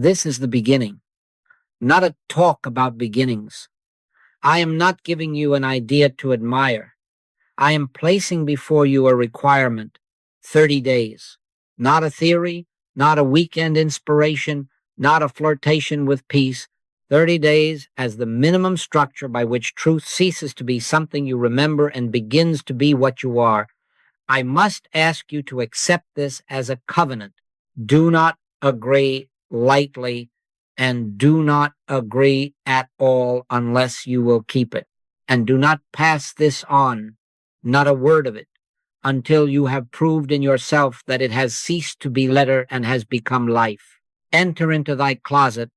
This is the beginning, not a talk about beginnings. I am not giving you an idea to admire. I am placing before you a requirement, 30 days. Not a theory, not a weekend inspiration, not a flirtation with peace. 30 days as the minimum structure by which truth ceases to be something you remember and begins to be what you are. I must ask you to accept this as a covenant. Do not agree lightly, and do not agree at all unless you will keep it. And do not pass this on, not a word of it, until you have proved in yourself that it has ceased to be letter and has become life. Enter into thy closet,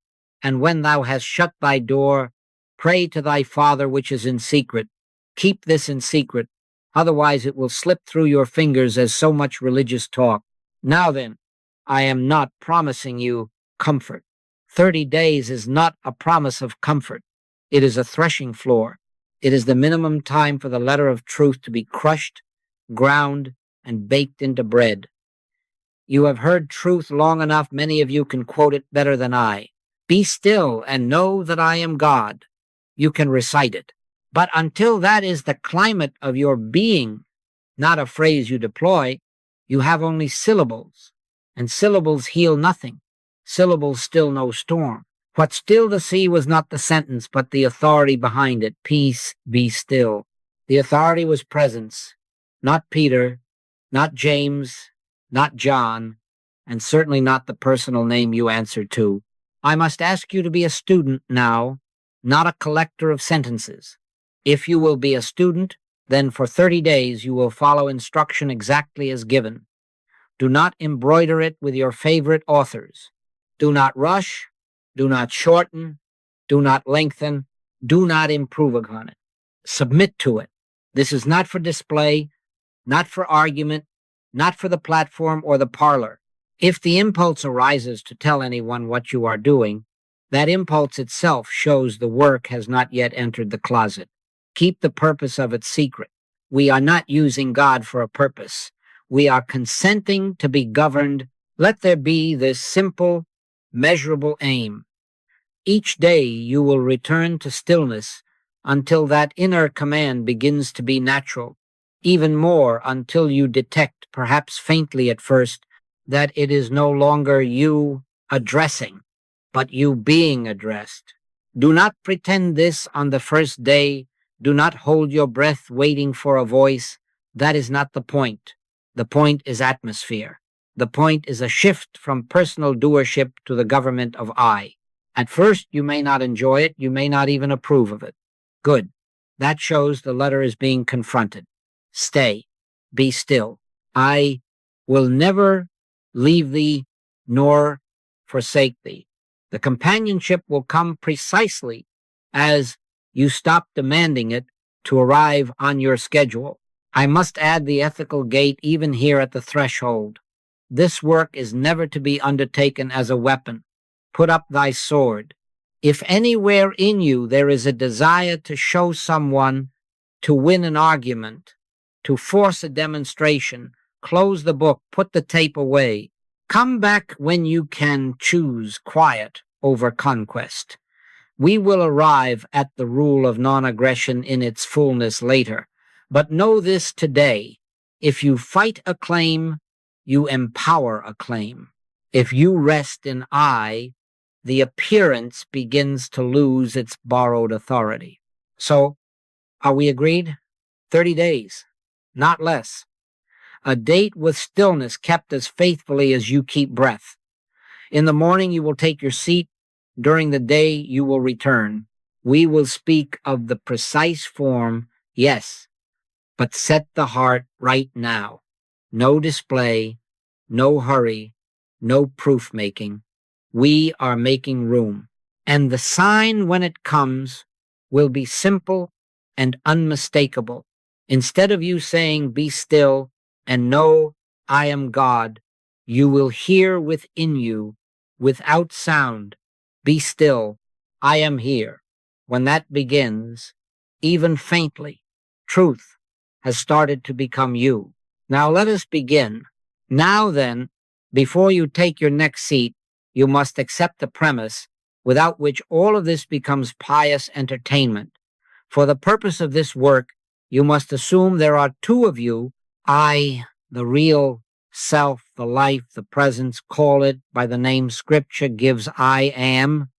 and when thou hast shut thy door, pray to thy Father which is in secret. Keep this in secret, otherwise it will slip through your fingers as so much religious talk. Now then, I am not promising you comfort. 30 days is not a promise of comfort. It is a threshing floor. It is the minimum time for the letter of truth to be crushed, ground, and baked into bread. You have heard truth long enough, many of you can quote it better than I. Be still and know that I am God. You can recite it. But until that is the climate of your being, not a phrase you deploy, you have only syllables, and syllables heal nothing. Syllables still no storm. What stilled the sea was not the sentence, but the authority behind it. Peace, be still. The authority was presence, not Peter, not James, not John, and certainly not the personal name you answered to. I must ask you to be a student now, not a collector of sentences. If you will be a student, then for 30 days you will follow instruction exactly as given. Do not embroider it with your favorite authors. Do not rush, do not shorten, do not lengthen, do not improve upon it. Submit to it. This is not for display, not for argument, not for the platform or the parlor. If the impulse arises to tell anyone what you are doing, that impulse itself shows the work has not yet entered the closet. Keep the purpose of it secret. We are not using God for a purpose. We are consenting to be governed. Let there be this simple, measurable aim. Each day you will return to stillness until that inner command begins to be natural, even more until you detect, perhaps faintly at first, that it is no longer you addressing, but you being addressed. Do not pretend this on the first day. Do not hold your breath waiting for a voice. That is not the point. The point is atmosphere. The point is a shift from personal doership to the government of I. At first, you may not enjoy it. You may not even approve of it. Good. That shows the letter is being confronted. Stay. Be still. I will never leave thee nor forsake thee. The companionship will come precisely as you stop demanding it to arrive on your schedule. I must add the ethical gate even here at the threshold. This work is never to be undertaken as a weapon. Put up thy sword. If anywhere in you there is a desire to show someone, to win an argument, to force a demonstration, close the book, put the tape away. Come back when you can choose quiet over conquest. We will arrive at the rule of non-aggression in its fullness later. But know this today. If you fight a claim, you empower a claim. If you rest in I, the appearance begins to lose its borrowed authority. So, are we agreed? 30 days, not less. A date with stillness kept as faithfully as you keep breath. In the morning you will take your seat. During the day you will return. We will speak of the precise form, yes, but set the heart right now. No display, no hurry, no proof-making. We are making room. And the sign when it comes will be simple and unmistakable. Instead of you saying, be still and know I am God, you will hear within you, without sound, be still, I am here. When that begins, even faintly, truth has started to become you. Now let us begin. Now then, before you take your next seat, You must accept the premise, without which all of this becomes pious entertainment. For the purpose of this work, you must assume there are two of you, I, the real self, the life, the presence, call it by the name Scripture gives I am,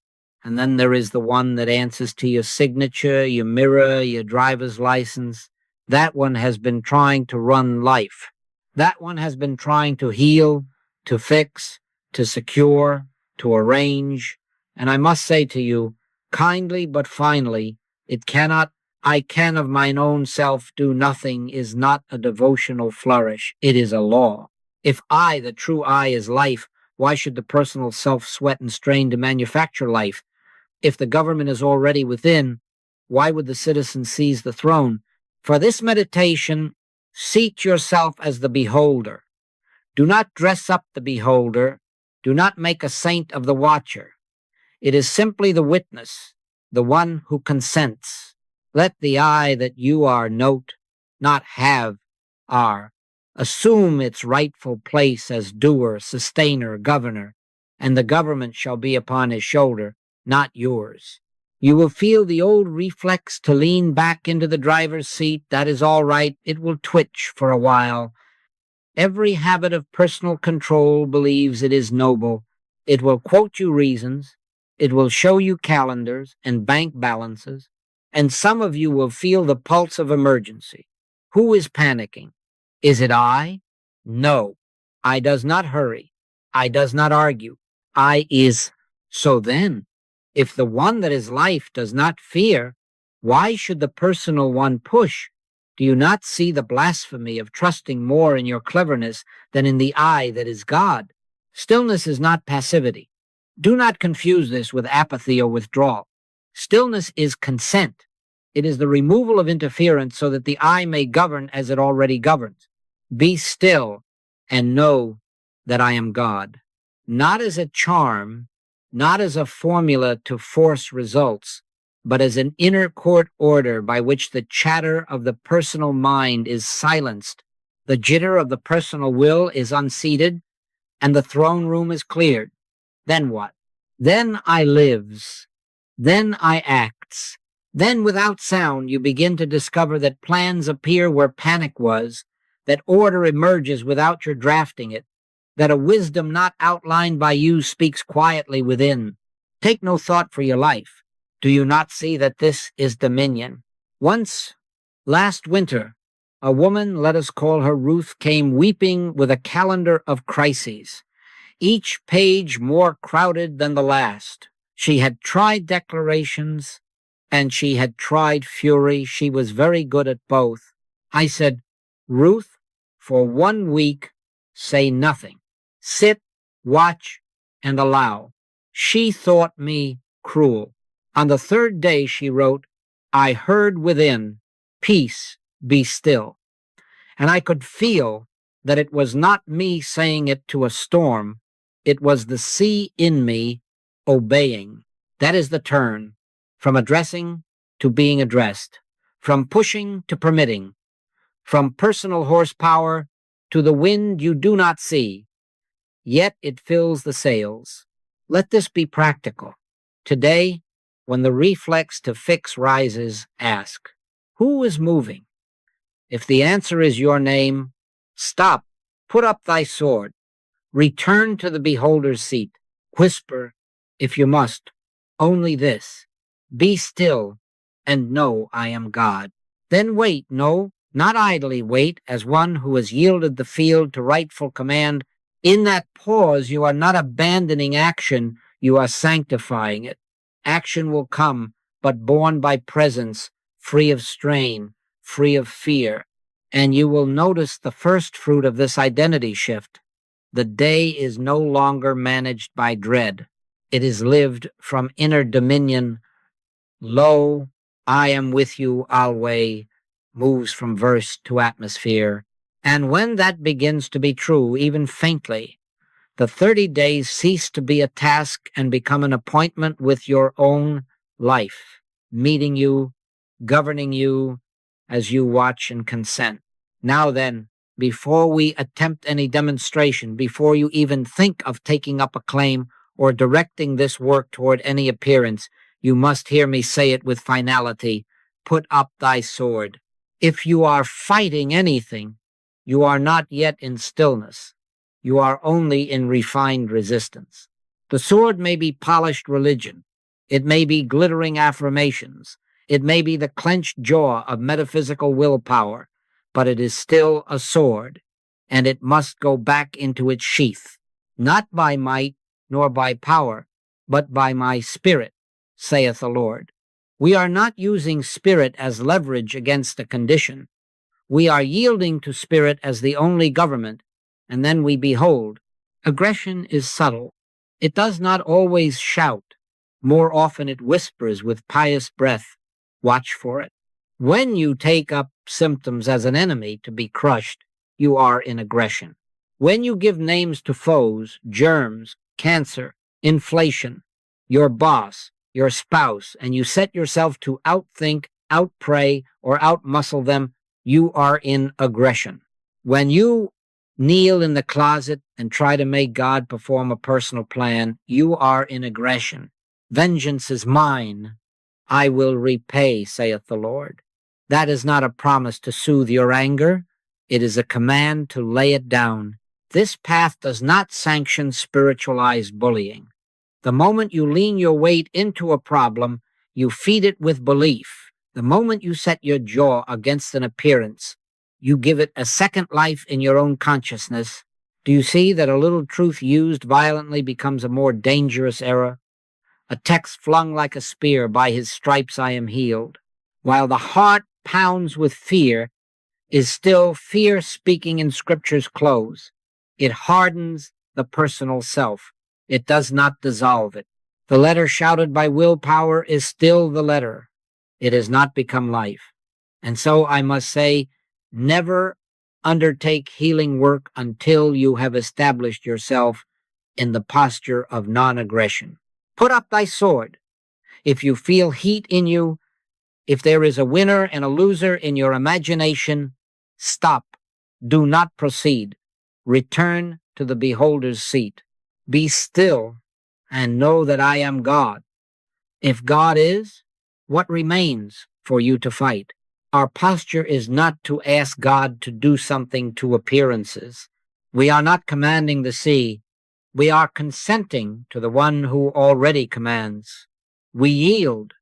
and then there is the one that answers to your signature, your mirror, your driver's license. That one has been trying to run life. That one has been trying to heal, to fix, to secure, to arrange. And I must say to you, kindly but finally, it cannot, I can of mine own self do nothing is not a devotional flourish. It is a law. If I, the true I, is life, why should the personal self sweat and strain to manufacture life? If the government is already within, why would the citizen seize the throne? For this meditation, seat yourself as the beholder. Do not dress up the beholder. Do not make a saint of the watcher. It is simply the witness, the one who consents. Let the I that you are note, not have, are. Assume its rightful place as doer, sustainer, governor, and the government shall be upon his shoulder, not yours. You will feel the old reflex to lean back into the driver's seat. That is all right. It will twitch for a while. Every habit of personal control believes it is noble. It will quote you reasons. It will show you calendars and bank balances. And some of you will feel the pulse of emergency. Who is panicking? Is it I? No. I does not hurry. I does not argue. I is. So then, if the one that is life does not fear, why should the personal one push? Do you not see the blasphemy of trusting more in your cleverness than in the I that is God? Stillness is not passivity. Do not confuse this with apathy or withdrawal. Stillness is consent. It is the removal of interference so that the I may govern as it already governs. Be still and know that I am God. Not as a charm, not as a formula to force results, but as an inner court order by which the chatter of the personal mind is silenced, the jitter of the personal will is unseated, and the throne room is cleared. Then what? Then I lives. Then I acts. Then without sound you begin to discover that plans appear where panic was, that order emerges without your drafting it, that a wisdom not outlined by you speaks quietly within. Take no thought for your life. Do you not see that this is dominion? Once, last winter, a woman, let us call her Ruth, came weeping with a calendar of crises, each page more crowded than the last. She had tried declarations, and she had tried fury. She was very good at both. I said, Ruth, for 1 week, say nothing. Sit, watch, and allow. She thought me cruel. On the third day, she wrote, I heard within, peace, be still. And I could feel that it was not me saying it to a storm. It was the sea in me obeying. That is the turn, from addressing to being addressed, from pushing to permitting, from personal horsepower to the wind you do not see, yet it fills the sails. Let this be practical. Today, when the reflex to fix rises, ask, who is moving? If the answer is your name, stop, put up thy sword, return to the beholder's seat, whisper, if you must, only this, be still and know I am God. Then wait, no, not idly wait, as one who has yielded the field to rightful command. In that pause, you are not abandoning action, you are sanctifying it. Action will come, but born by presence, free of strain, free of fear. And you will notice the first fruit of this identity shift. The day is no longer managed by dread. It is lived from inner dominion. Lo, I am with you always, moves from verse to atmosphere. And when that begins to be true, even faintly, the 30 days cease to be a task and become an appointment with your own life, meeting you, governing you as you watch and consent. Now then, before we attempt any demonstration, before you even think of taking up a claim or directing this work toward any appearance, you must hear me say it with finality. Put up thy sword. If you are fighting anything, you are not yet in stillness. You are only in refined resistance. The sword may be polished religion. It may be glittering affirmations. It may be the clenched jaw of metaphysical willpower, but it is still a sword, and it must go back into its sheath, not by might nor by power, but by my spirit, saith the Lord. We are not using spirit as leverage against a condition. We are yielding to spirit as the only government, and then we behold. Aggression is subtle. It does not always shout. More often it whispers with pious breath. Watch for it. When you take up symptoms as an enemy to be crushed, you are in aggression. When you give names to foes, germs, cancer, inflation, your boss, your spouse, and you set yourself to outthink, outpray, or outmuscle them, you are in aggression. When you kneel in the closet and try to make God perform a personal plan, you are in aggression. Vengeance is mine. I will repay, saith the Lord. That is not a promise to soothe your anger. It is a command to lay it down. This path does not sanction spiritualized bullying. The moment you lean your weight into a problem, you feed it with belief. The moment you set your jaw against an appearance, you give it a second life in your own consciousness. Do you see that a little truth used violently becomes a more dangerous error? A text flung like a spear, by his stripes I am healed. While the heart pounds with fear, is still fear speaking in Scripture's close. It hardens the personal self. It does not dissolve it. The letter shouted by willpower is still the letter. It has not become life. And so I must say, never undertake healing work until you have established yourself in the posture of non-aggression. Put up thy sword. If you feel heat in you, if there is a winner and a loser in your imagination, stop. Do not proceed. Return to the beholder's seat. Be still and know that I am God. If God is, what remains for you to fight? Our posture is not to ask God to do something to appearances. We are not commanding the sea. We are consenting to the one who already commands. We yield.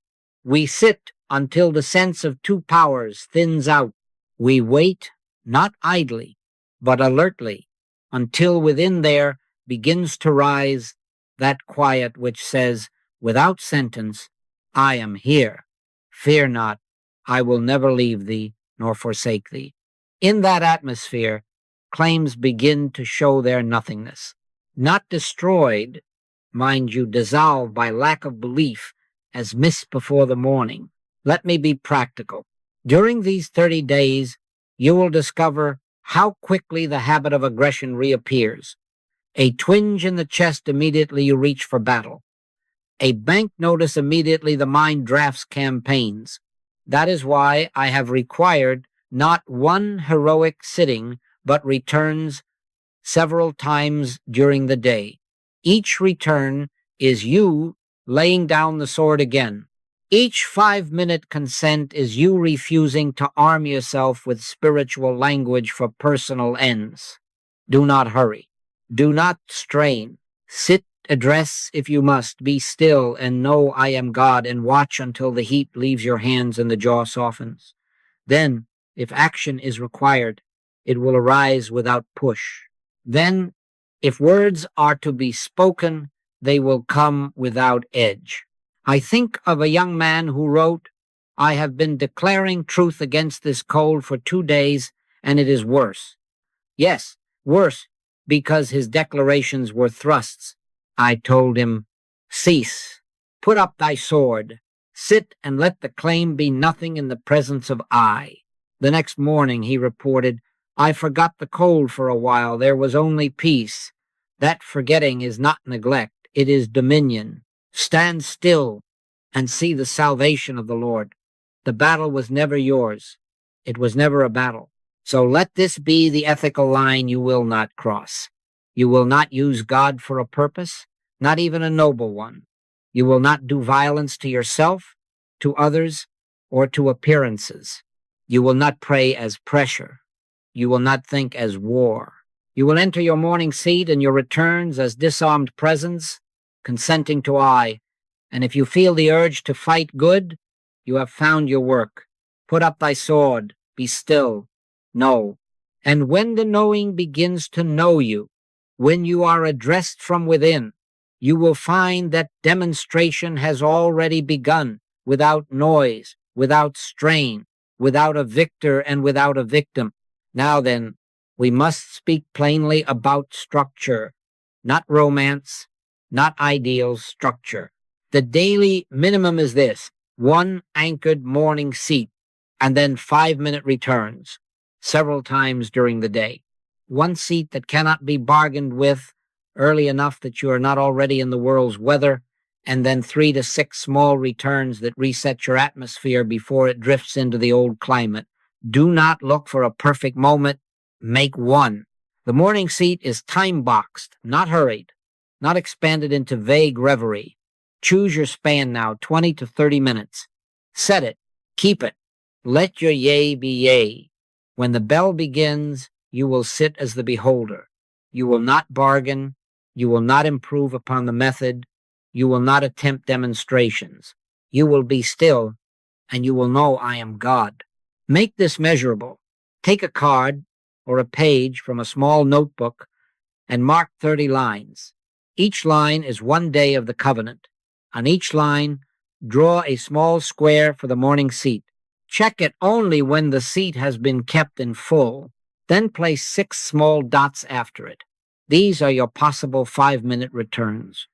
We sit until the sense of two powers thins out. We wait, not idly, but alertly, until within there begins to rise that quiet which says, without sentence, I am here. Fear not. I will never leave thee nor forsake thee. In that atmosphere, claims begin to show their nothingness. Not destroyed, mind you, dissolved by lack of belief as mist before the morning. Let me be practical. During these 30 days, you will discover how quickly the habit of aggression reappears. A twinge in the chest, immediately you reach for battle. A bank notice, immediately the mind drafts campaigns. That is why I have required not one heroic sitting, but returns several times during the day. Each return is you laying down the sword again. Each 5-minute consent is you refusing to arm yourself with spiritual language for personal ends. Do not hurry. Do not strain. Sit, address if you must. Be still and know I am God, and watch until the heat leaves your hands and the jaw softens. Then, if action is required, it will arise without push. Then, if words are to be spoken, they will come without edge. I think of a young man who wrote, I have been declaring truth against this cold for 2 days, and it is worse. Yes, worse, because his declarations were thrusts. I told him, cease, put up thy sword, sit and let the claim be nothing in the presence of I. The next morning he reported, I forgot the cold for a while. There was only peace. That forgetting is not neglect. It is dominion. Stand still and see the salvation of the Lord. The battle was never yours. It was never a battle. So let this be the ethical line you will not cross. You will not use God for a purpose. not even a noble one. You will not do violence to yourself, to others, or to appearances. You will not pray as pressure. You will not think as war. You will enter your morning seat and your returns as disarmed presence, consenting to I. And if you feel the urge to fight good, you have found your work. Put up thy sword, be still, know. And when the knowing begins to know you, when you are addressed from within, you will find that demonstration has already begun, without noise, without strain, without a victor and without a victim. Now then, we must speak plainly about structure, not romance, not ideals, structure. The daily minimum is this: one anchored morning seat, and then 5-minute returns, several times during the day. One seat that cannot be bargained with early enough that you are not already in the world's weather, and then 3 to 6 small returns that reset your atmosphere before it drifts into the old climate. Do not look for a perfect moment. Make one. The morning seat is time-boxed, not hurried, not expanded into vague reverie. Choose your span now, 20 to 30 minutes. Set it. Keep it. Let your yea be yea. When the bell begins, you will sit as the beholder. You will not bargain. You will not improve upon the method. You will not attempt demonstrations. You will be still, and you will know I am God. Make this measurable. Take a card or a page from a small notebook and mark 30 lines. Each line is one day of the covenant. On each line, draw a small square for the morning seat. Check it only when the seat has been kept in full. Then place 6 small dots after it. These are your possible 5-minute returns.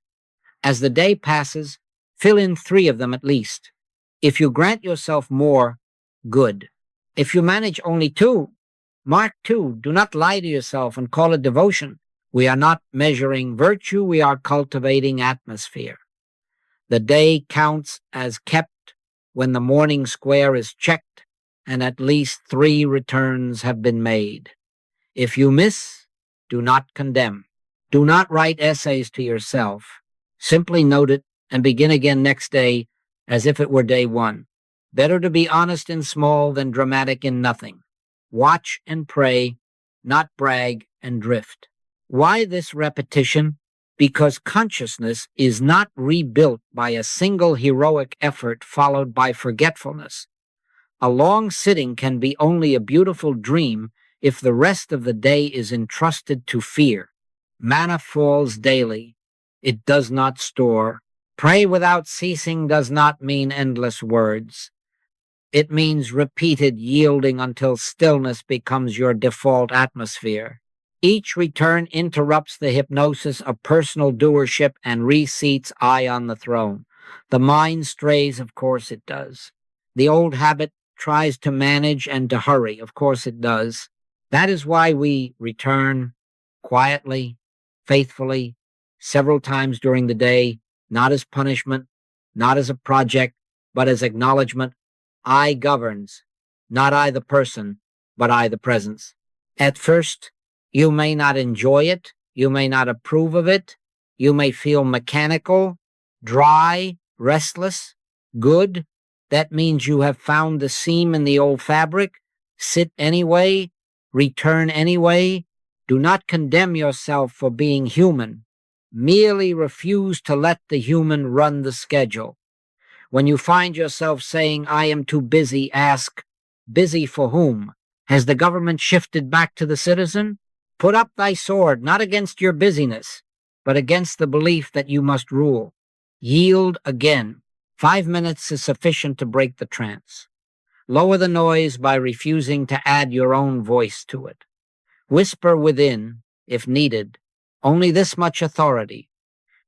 As the day passes, fill in 3 of them at least. If you grant yourself more, good. If you manage only 2, mark 2. Do not lie to yourself and call it devotion. We are not measuring virtue, we are cultivating atmosphere. The day counts as kept when the morning square is checked and at least 3 returns have been made. If you miss, do not condemn. Do not write essays to yourself. Simply note it and begin again next day as if it were day 1. Better to be honest in small than dramatic in nothing. Watch and pray, not brag and drift. Why this repetition? Because consciousness is not rebuilt by a single heroic effort followed by forgetfulness. A long sitting can be only a beautiful dream if the rest of the day is entrusted to fear. Manna falls daily. It does not store. Pray without ceasing does not mean endless words. It means repeated yielding until stillness becomes your default atmosphere. Each return interrupts the hypnosis of personal doership and reseats I on the throne. The mind strays, of course it does. The old habit tries to manage and to hurry, of course it does. That is why we return quietly, faithfully, several times during the day, not as punishment, not as a project, but as acknowledgement. I governs, not I the person, but I the presence. At first, you may not enjoy it, you may not approve of it, you may feel mechanical, dry, restless. Good. That means you have found the seam in the old fabric. Sit anyway, return anyway. Do not condemn yourself for being human. Merely refuse to let the human run the schedule. When you find yourself saying, I am too busy, ask, busy for whom? Has the government shifted back to the citizen? Put up thy sword, not against your busyness, but against the belief that you must rule. Yield again. 5 minutes is sufficient to break the trance. Lower the noise by refusing to add your own voice to it. Whisper within, if needed, only this much authority.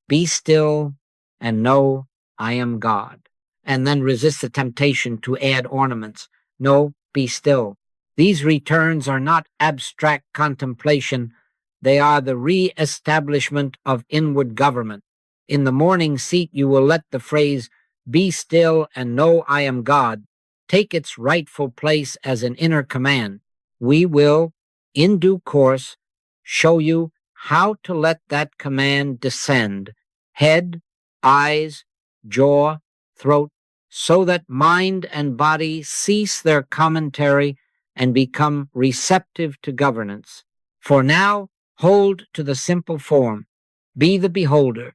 Be still and know I am God. And then resist the temptation to add ornaments. No, be still. These returns are not abstract contemplation. They are the re-establishment of inward government. In the morning seat, you will let the phrase, be still and know I am God, take its rightful place as an inner command. We will, in due course, show you how to let that command descend, head, eyes, jaw, throat, so that mind and body cease their commentary and become receptive to governance. For now, hold to the simple form. Be the beholder.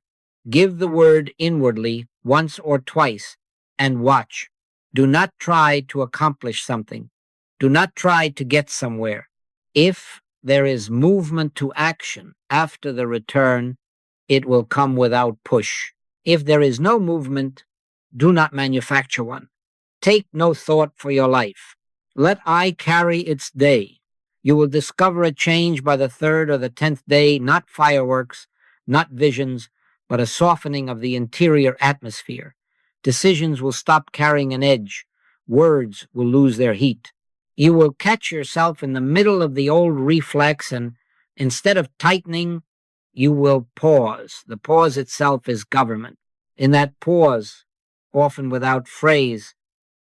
Give the word inwardly once or twice, and watch. Do not try to accomplish something. Do not try to get somewhere. If there is movement to action after the return, it will come without push. If there is no movement, do not manufacture one. Take no thought for your life. Let I carry its day. You will discover a change by the 3rd or the 10th day, not fireworks, not visions, but a softening of the interior atmosphere. Decisions will stop carrying an edge. Words will lose their heat. You will catch yourself in the middle of the old reflex, and instead of tightening, you will pause. The pause itself is government. In that pause, often without phrase,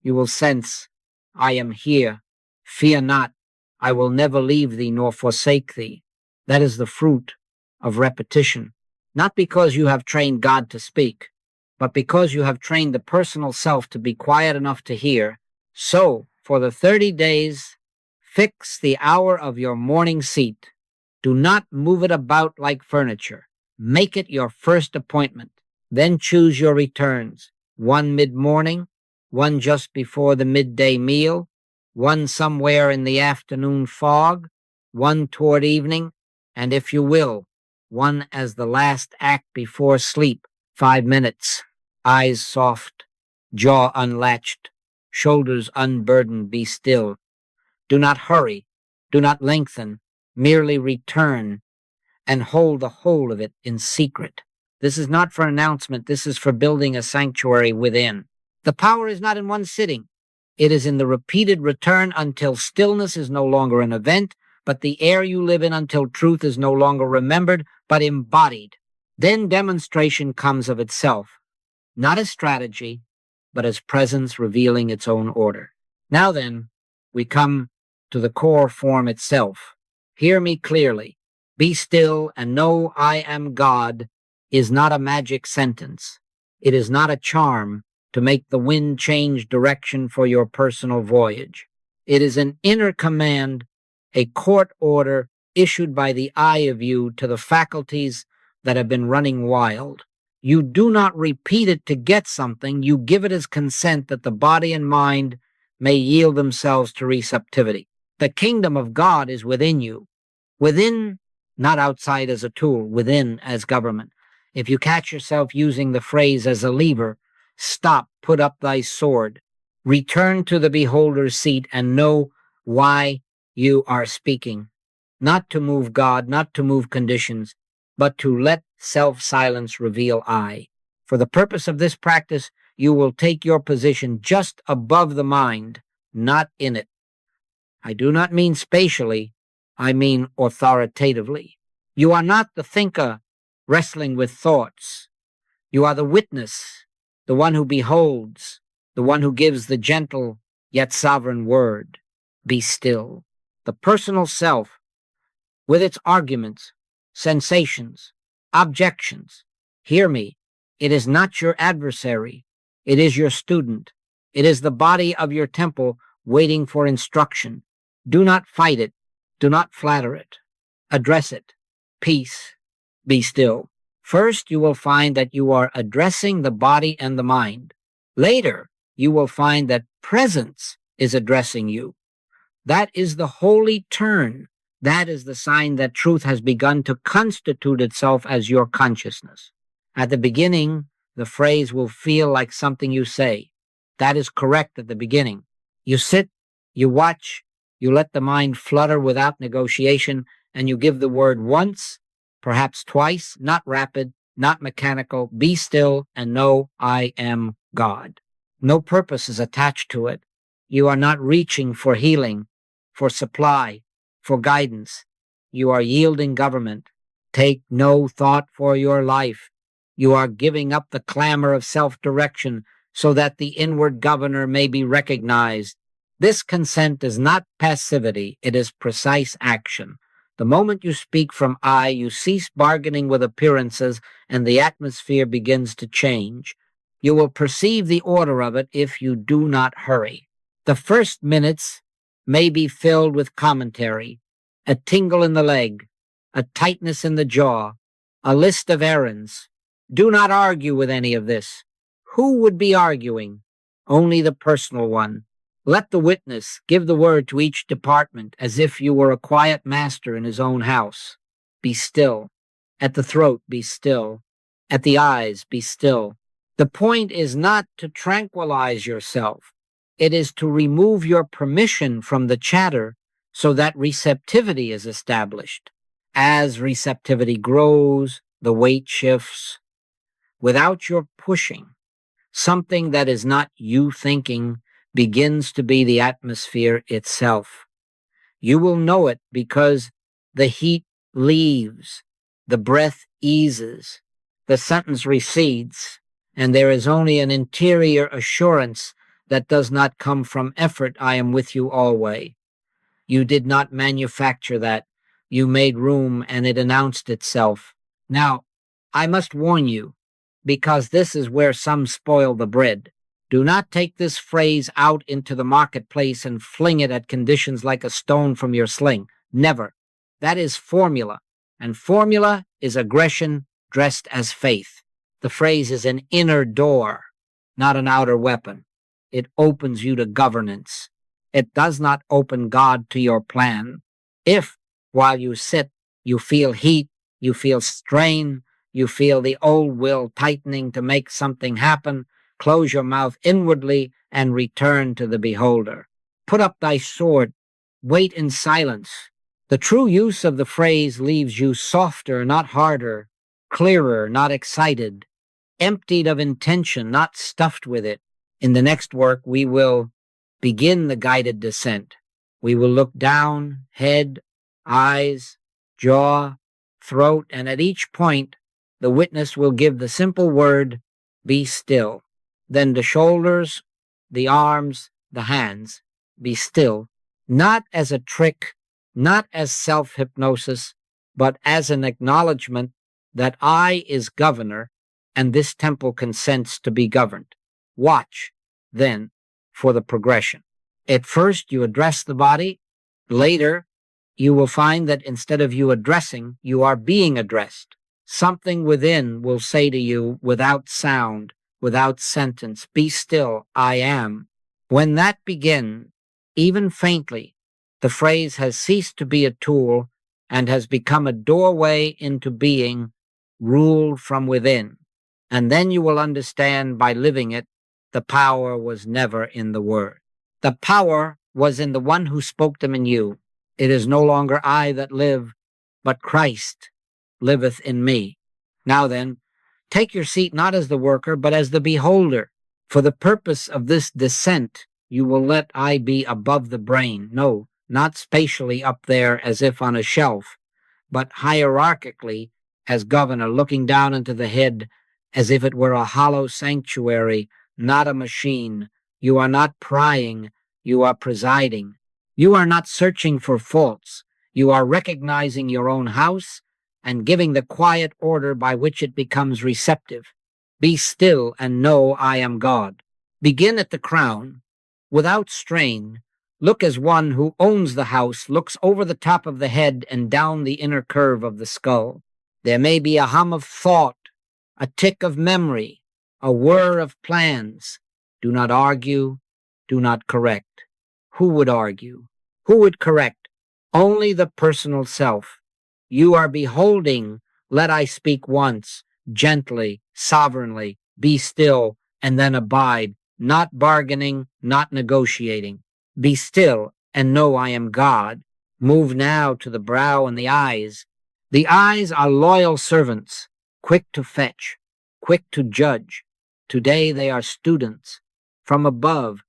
you will sense, I am here. Fear not. I will never leave thee nor forsake thee. That is the fruit of repetition. Not because you have trained God to speak, but because you have trained the personal self to be quiet enough to hear. So, for the 30 days, fix the hour of your morning seat. Do not move it about like furniture. Make it your first appointment. Then choose your returns. One mid-morning, one just before the midday meal, one somewhere in the afternoon fog, one toward evening, and if you will, one as the last act before sleep. 5 minutes. Eyes soft, jaw unlatched, shoulders unburdened. Be still. Do not hurry. Do not lengthen. Merely return and hold the whole of it in secret. This is not for announcement. This is for building a sanctuary within. The power is not in one sitting. It is in the repeated return until stillness is no longer an event, but the air you live in, until truth is no longer remembered, but embodied. Then demonstration comes of itself, not as strategy, but as presence revealing its own order. Now then, we come to the core form itself. Hear me clearly. Be still and know I am God is not a magic sentence. It is not a charm to make the wind change direction for your personal voyage. It is an inner command, a court order issued by the eye of you to the faculties that have been running wild. You do not repeat it to get something. You give it as consent that the body and mind may yield themselves to receptivity. The kingdom of God is within you. Within, not outside as a tool, within as government. If you catch yourself using the phrase as a lever, stop, put up thy sword, return to the beholder's seat, and know why you are speaking. Not to move God, not to move conditions, but to let self-silence reveal I. For the purpose of this practice, you will take your position just above the mind, not in it. I do not mean spatially, I mean authoritatively. You are not the thinker wrestling with thoughts. You are the witness, the one who beholds, the one who gives the gentle yet sovereign word. Be still. The personal self, with its arguments, sensations, objections. Hear me. It is not your adversary. It is your student. It is the body of your temple waiting for instruction. Do not fight it. Do not flatter it. Address it. Peace. Be still. First, you will find that you are addressing the body and the mind. Later, you will find that presence is addressing you. That is the holy turn. That is the sign that truth has begun to constitute itself as your consciousness. At the beginning, the phrase will feel like something you say. That is correct at the beginning. You sit, you watch, you let the mind flutter without negotiation, and you give the word once, perhaps twice, not rapid, not mechanical. Be still and know I am God. No purpose is attached to it. You are not reaching for healing, for supply, for guidance. You are yielding government. Take no thought for your life. You are giving up the clamor of self-direction so that the inward governor may be recognized. This consent is not passivity. It is precise action. The moment you speak from I, you cease bargaining with appearances and the atmosphere begins to change. You will perceive the order of it if you do not hurry. The first minutes may be filled with commentary, a tingle in the leg, a tightness in the jaw, a list of errands. Do not argue with any of this. Who would be arguing? Only the personal one. Let the witness give the word to each department as if you were a quiet master in his own house. Be still. At the throat, be still. At the eyes, be still. The point is not to tranquilize yourself. It is to remove your permission from the chatter so that receptivity is established. As receptivity grows, the weight shifts. Without your pushing, something that is not you thinking begins to be the atmosphere itself. You will know it because the heat leaves, the breath eases, the sentence recedes, and there is only an interior assurance that does not come from effort. I am with you always. You did not manufacture that. You made room and it announced itself. Now, I must warn you, because this is where some spoil the bread. Do not take this phrase out into the marketplace and fling it at conditions like a stone from your sling. Never. That is formula, and formula is aggression dressed as faith. The phrase is an inner door, not an outer weapon. It opens you to governance. It does not open God to your plan. If, while you sit, you feel heat, you feel strain, you feel the old will tightening to make something happen, close your mouth inwardly and return to the beholder. Put up thy sword. Wait in silence. The true use of the phrase leaves you softer, not harder, clearer, not excited, emptied of intention, not stuffed with it. In the next work, we will begin the guided descent. We will look down, head, eyes, jaw, throat, and at each point, the witness will give the simple word, be still. Then the shoulders, the arms, the hands, be still, not as a trick, not as self-hypnosis, but as an acknowledgement that I is governor and this temple consents to be governed. Watch, then, for the progression. At first, you address the body. Later, you will find that instead of you addressing, you are being addressed. Something within will say to you without sound, without sentence, be still, I am. When that begins, even faintly, the phrase has ceased to be a tool and has become a doorway into being ruled from within. And then you will understand by living it, the power was never in the word. The power was in the one who spoke them in you. It is no longer I that live, but Christ liveth in me. Now then, take your seat not as the worker, but as the beholder. For the purpose of this descent, you will let I be above the brain. No, not spatially up there as if on a shelf, but hierarchically as governor, looking down into the head as if it were a hollow sanctuary, not a machine. You are not prying, you are presiding. You are not searching for faults. You are recognizing your own house and giving the quiet order by which it becomes receptive. Be still and know I am God. Begin at the crown. Without strain, look as one who owns the house, looks over the top of the head and down the inner curve of the skull. There may be a hum of thought, a tick of memory, a whir of plans. Do not argue, do not correct. Who would argue? Who would correct? Only the personal self. You are beholding, let I speak once, gently, sovereignly, be still, and then abide, not bargaining, not negotiating. Be still and know I am God. Move now to the brow and the eyes. The eyes are loyal servants, quick to fetch, quick to judge. Today they are students. From above,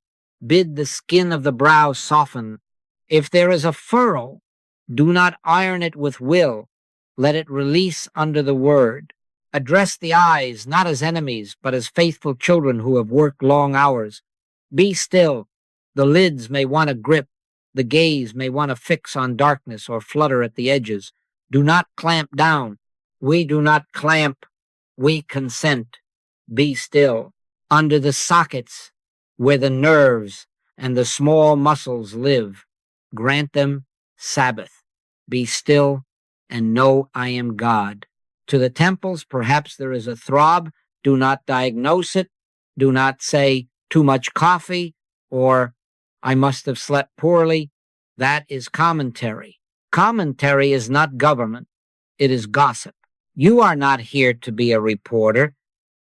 bid the skin of the brow soften. If there is a furrow, do not iron it with will. Let it release under the word. Address the eyes, not as enemies, but as faithful children who have worked long hours. Be still. The lids may want a grip. The gaze may want to fix on darkness or flutter at the edges. Do not clamp down. We do not clamp. We consent. Be still. Under the sockets where the nerves and the small muscles live, grant them Sabbath. Be still and know I am God. To the temples, perhaps there is a throb. Do not diagnose it. Do not say too much coffee or I must have slept poorly. That is commentary. Commentary is not government. It is gossip. You are not here to be a reporter.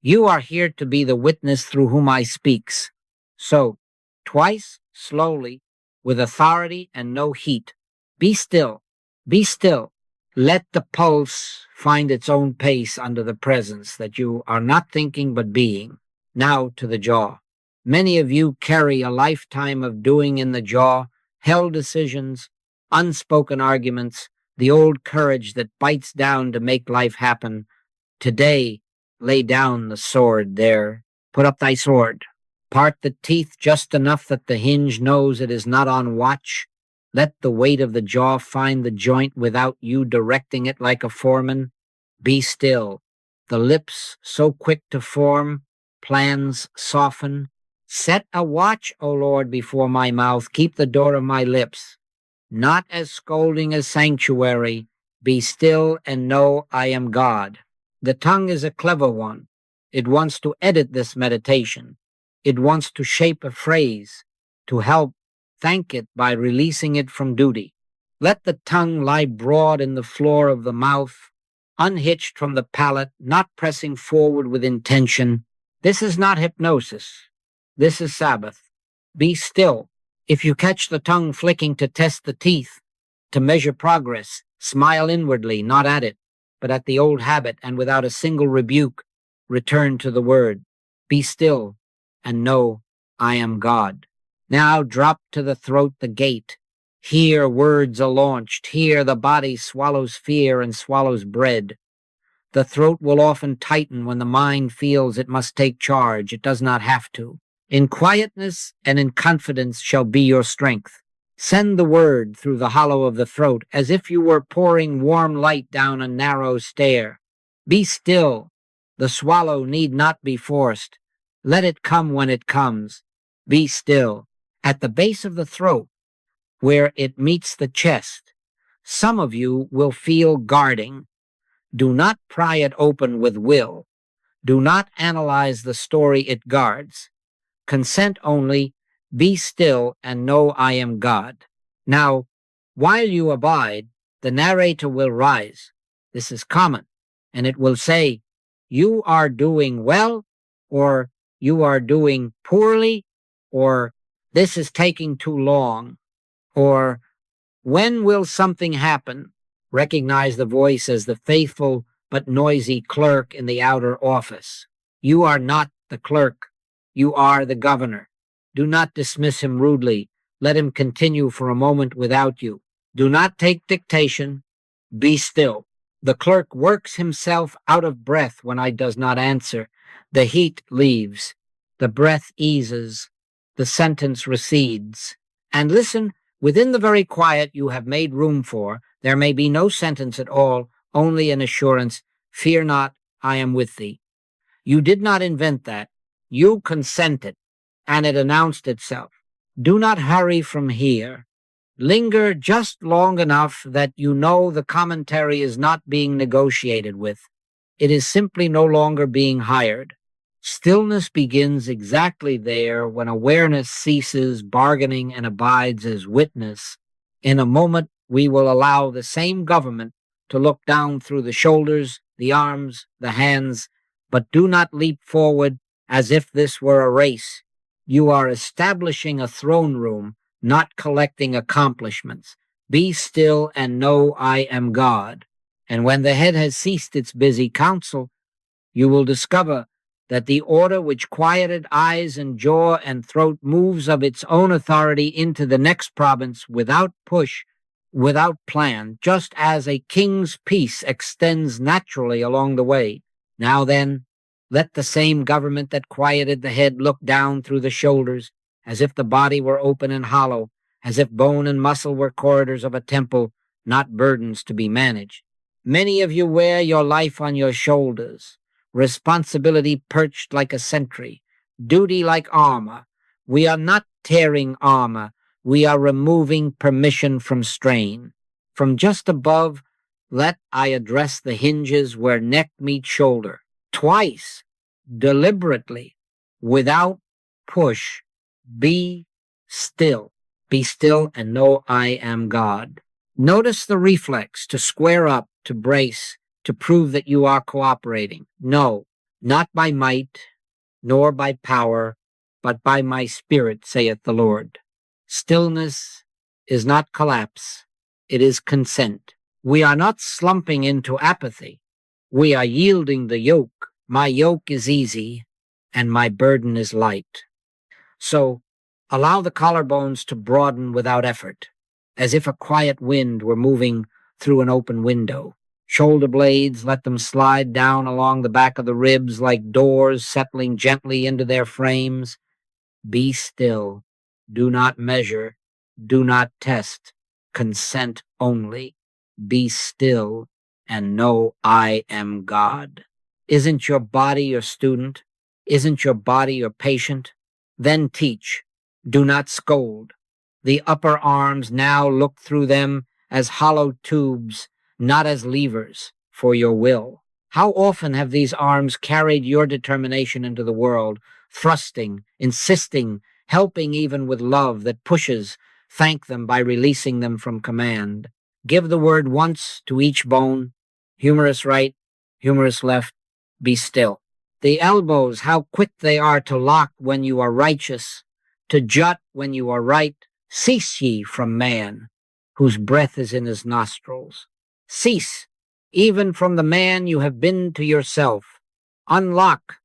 You are here to be the witness through whom I speaks. So, twice, slowly, with authority and no heat, be still. Be still. Let the pulse find its own pace under the presence that you are not thinking but being. Now to the jaw. Many of you carry a lifetime of doing in the jaw, held decisions, unspoken arguments, the old courage that bites down to make life happen. Today, lay down the sword there. Put up thy sword. Part the teeth just enough that the hinge knows it is not on watch. Let the weight of the jaw find the joint without you directing it like a foreman. Be still. The lips so quick to form, plans soften. Set a watch, O Lord, before my mouth. Keep the door of my lips. Not as scolding as sanctuary. Be still and know I am God. The tongue is a clever one. It wants to edit this meditation. It wants to shape a phrase, to help thank it by releasing it from duty. Let the tongue lie broad in the floor of the mouth, unhitched from the palate, not pressing forward with intention. This is not hypnosis. This is Sabbath. Be still. If you catch the tongue flicking to test the teeth, to measure progress, smile inwardly, not at it, but at the old habit, and without a single rebuke, return to the word. Be still and know I am God. Now drop to the throat the gate. Here words are launched. Here the body swallows fear and swallows bread. The throat will often tighten when the mind feels it must take charge. It does not have to. In quietness and in confidence shall be your strength. Send the word through the hollow of the throat as if you were pouring warm light down a narrow stair. Be still. The swallow need not be forced. Let it come when it comes. Be still. At the base of the throat, where it meets the chest, some of you will feel guarding. Do not pry it open with will. Do not analyze the story it guards. Consent only, be still, and know I am God. Now, while you abide, the narrator will rise. This is common, and it will say, you are doing well, or you are doing poorly, or this is taking too long, or when will something happen? Recognize the voice as the faithful but noisy clerk in the outer office. You are not the clerk. You are the governor. Do not dismiss him rudely. Let him continue for a moment without you. Do not take dictation. Be still. The clerk works himself out of breath when I does not answer. The heat leaves. The breath eases. The sentence recedes. And listen, within the very quiet you have made room for, there may be no sentence at all, only an assurance, fear not, I am with thee. You did not invent that. You consented, and it announced itself. Do not hurry from here. Linger just long enough that you know the commentary is not being negotiated with. It is simply no longer being hired. Stillness begins exactly there when awareness ceases bargaining and abides as witness. In a moment, we will allow the same government to look down through the shoulders, the arms, the hands, but do not leap forward as if this were a race. You are establishing a throne room, not collecting accomplishments. Be still and know I am God. And when the head has ceased its busy counsel, you will discover that the order which quieted eyes and jaw and throat moves of its own authority into the next province without push, without plan, just as a king's peace extends naturally along the way. Now then, let the same government that quieted the head look down through the shoulders, as if the body were open and hollow. as if bone and muscle were corridors of a temple, not burdens to be managed. Many of you wear your life on your shoulders, responsibility perched like a sentry, duty like armor. We are not tearing armor. We are removing permission from strain. From just above, let I address the hinges where neck meets shoulder. Twice, deliberately, without push, be still. Be still and know I am God. Notice the reflex to square up, to brace, to prove that you are cooperating. No, not by might, nor by power, but by my spirit, saith the Lord. Stillness is not collapse, it is consent. We are not slumping into apathy. We are yielding the yoke. My yoke is easy, and my burden is light. So, allow the collarbones to broaden without effort, as if a quiet wind were moving through an open window. Shoulder blades, let them slide down along the back of the ribs like doors settling gently into their frames. Be still. Do not measure. Do not test. Consent only. Be still and know I am God. Isn't your body your student? Isn't your body your patient? Then teach. Do not scold. The upper arms now look through them as hollow tubes, not as levers for your will. How often have these arms carried your determination into the world, thrusting, insisting, helping even with love that pushes? Thank them by releasing them from command. Give the word once to each bone, humerus right, humerus left, be still. The elbows, how quick they are to lock when you are righteous, to jut when you are right. Cease ye from man, whose breath is in his nostrils. Cease, even from the man you have been to yourself. Unlock,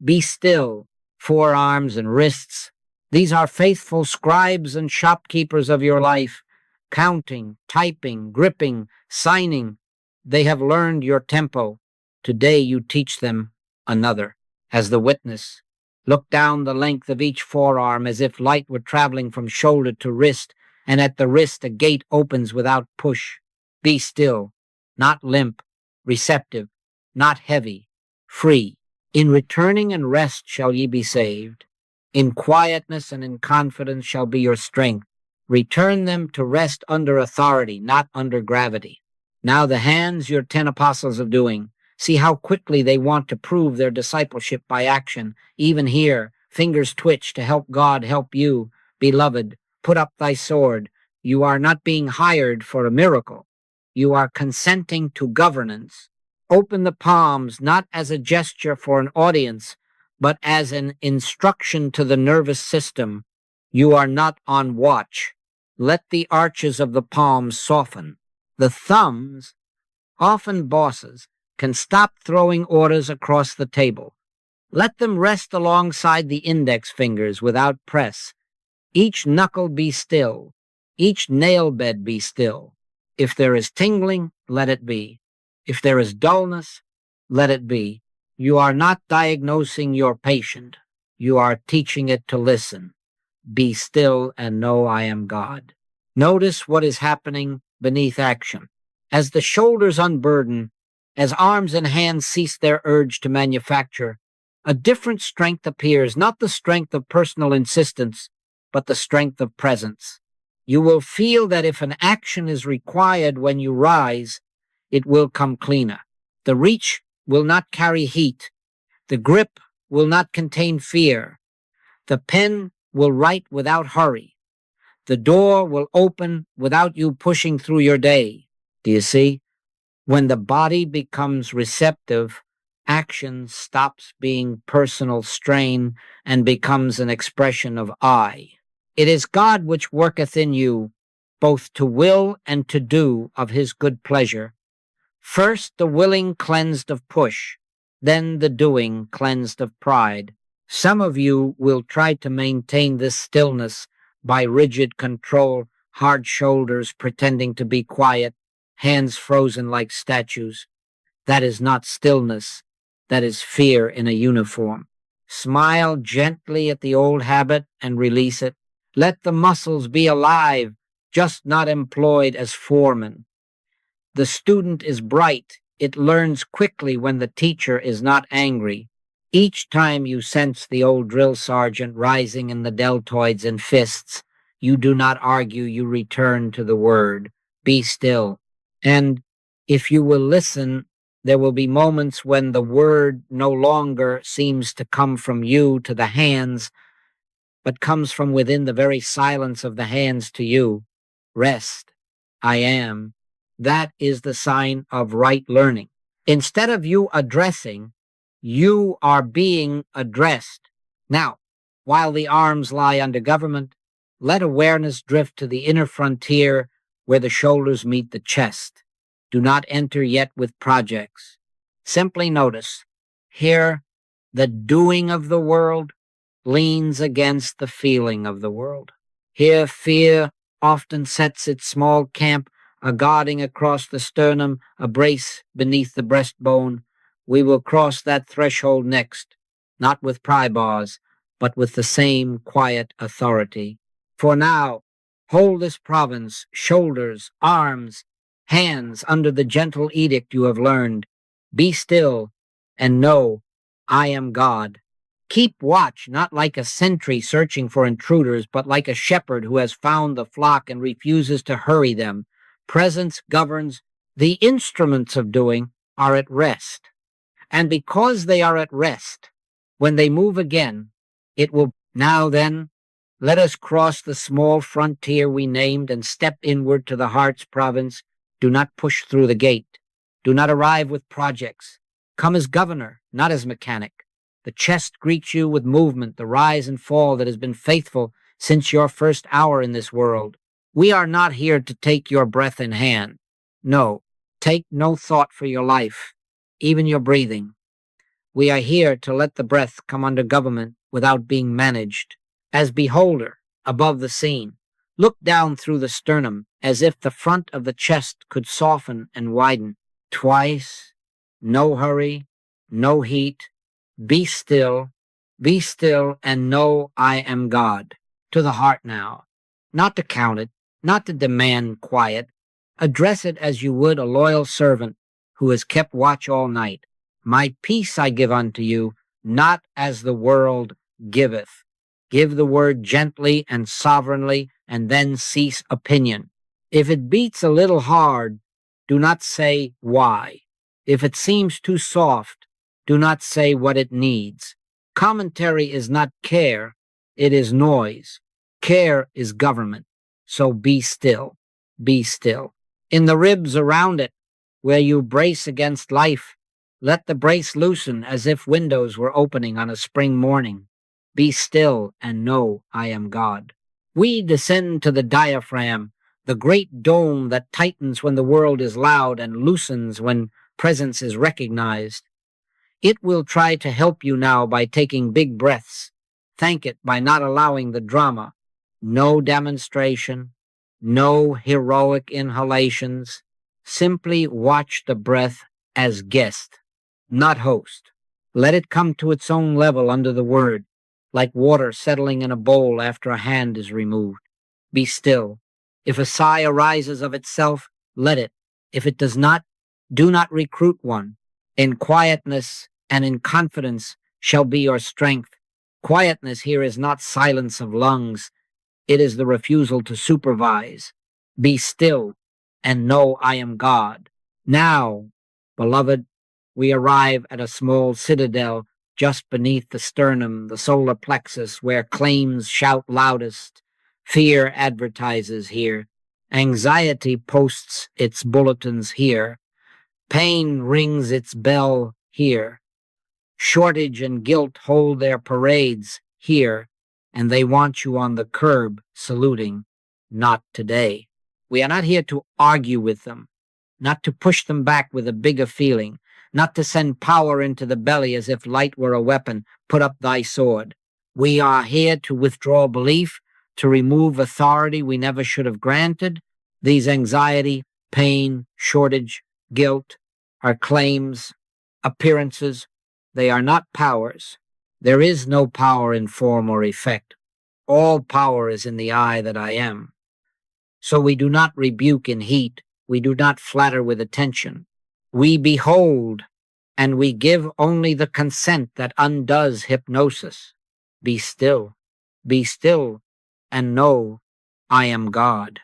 be still, forearms and wrists. These are faithful scribes and shopkeepers of your life, counting, typing, gripping, signing. They have learned your tempo. Today you teach them another. As the witness, look down the length of each forearm as if light were traveling from shoulder to wrist, and at the wrist a gate opens without push. Be still, not limp, receptive, not heavy, free. In returning and rest shall ye be saved. In quietness and in confidence shall be your strength. Return them to rest under authority, not under gravity. Now the hands, your 10 apostles of doing. See how quickly they want to prove their discipleship by action. Even here, fingers twitch to help God help you. Beloved, put up thy sword. You are not being hired for a miracle. You are consenting to governance. Open the palms not as a gesture for an audience, but as an instruction to the nervous system. You are not on watch. Let the arches of the palms soften. The thumbs, often bosses, can stop throwing orders across the table. Let them rest alongside the index fingers without press. Each knuckle be still. Each nail bed be still. If there is tingling, let it be. If there is dullness, let it be. You are not diagnosing your patient. You are teaching it to listen. Be still and know I am God. Notice what is happening beneath action. As the shoulders unburden, as arms and hands cease their urge to manufacture, a different strength appears, not the strength of personal insistence, but the strength of presence. You will feel that if an action is required when you rise, it will come cleaner. The reach will not carry heat. The grip will not contain fear. The pen will write without hurry. The door will open without you pushing through your day. Do you see? When the body becomes receptive, action stops being personal strain and becomes an expression of I. It is God which worketh in you, both to will and to do of his good pleasure. First the willing cleansed of push, then the doing cleansed of pride. Some of you will try to maintain this stillness by rigid control, hard shoulders pretending to be quiet, hands frozen like statues. That is not stillness. That is fear in a uniform. Smile gently at the old habit and release it. Let the muscles be alive, just not employed as foremen. The student is bright. It learns quickly when the teacher is not angry. Each time you sense the old drill sergeant rising in the deltoids and fists, you do not argue, you return to the word. Be still. And if you will listen, there will be moments when the word no longer seems to come from you to the hands, but comes from within the very silence of the hands to you. Rest. I am. That is the sign of right learning. Instead of you addressing, you are being addressed. Now, while the arms lie under government, let awareness drift to the inner frontier where the shoulders meet the chest. Do not enter yet with projects. Simply notice, here, the doing of the world leans against the feeling of the world. Here, fear often sets its small camp, a guarding across the sternum, a brace beneath the breastbone. We will cross that threshold next, not with pry bars, but with the same quiet authority. For now, hold this province, shoulders, arms, hands under the gentle edict you have learned. Be still and know I am God. Keep watch, not like a sentry searching for intruders, but like a shepherd who has found the flock and refuses to hurry them. Presence governs. The instruments of doing are at rest. And because they are at rest, when they move again, it will. Now then, let us cross the small frontier we named and step inward to the heart's province. Do not push through the gate. Do not arrive with projects. Come as governor, not as mechanic. The chest greets you with movement, the rise and fall that has been faithful since your first hour in this world. We are not here to take your breath in hand. No, take no thought for your life, even your breathing. We are here to let the breath come under government without being managed. As beholder, above the scene, look down through the sternum as if the front of the chest could soften and widen. Twice, no hurry, no heat. Be still, and know I am God. To the heart now. Not to count it, not to demand quiet. Address it as you would a loyal servant who has kept watch all night. My peace I give unto you, not as the world giveth. Give the word gently and sovereignly, and then cease opinion. If it beats a little hard, do not say why. If it seems too soft, do not say what it needs. Commentary is not care, it is noise. Care is government. So be still, be still. In the ribs around it, where you brace against life, let the brace loosen as if windows were opening on a spring morning. Be still and know I am God. We descend to the diaphragm, the great dome that tightens when the world is loud and loosens when presence is recognized. It will try to help you now by taking big breaths. Thank it by not allowing the drama. No demonstration, no heroic inhalations. Simply watch the breath as guest, not host. Let it come to its own level under the word, like water settling in a bowl after a hand is removed. Be still. If a sigh arises of itself, let it. If it does not, do not recruit one. In quietness and in confidence shall be your strength. Quietness here is not silence of lungs. It is the refusal to supervise. Be still and know I am God. Now, beloved, we arrive at a small citadel just beneath the sternum, the solar plexus, where claims shout loudest. Fear advertises here. Anxiety posts its bulletins here. Pain rings its bell here. Shortage and guilt hold their parades here, and they want you on the curb saluting. Not today. We are not here to argue with them, not to push them back with a bigger feeling, not to send power into the belly as if light were a weapon. Put up thy sword. We are here to withdraw belief, to remove authority we never should have granted. These anxiety, pain, shortage, guilt are claims, appearances. They are not powers. There is no power in form or effect. All power is in the I that I am. So we do not rebuke in heat. We do not flatter with attention. We behold, and we give only the consent that undoes hypnosis. Be still, and know I am God.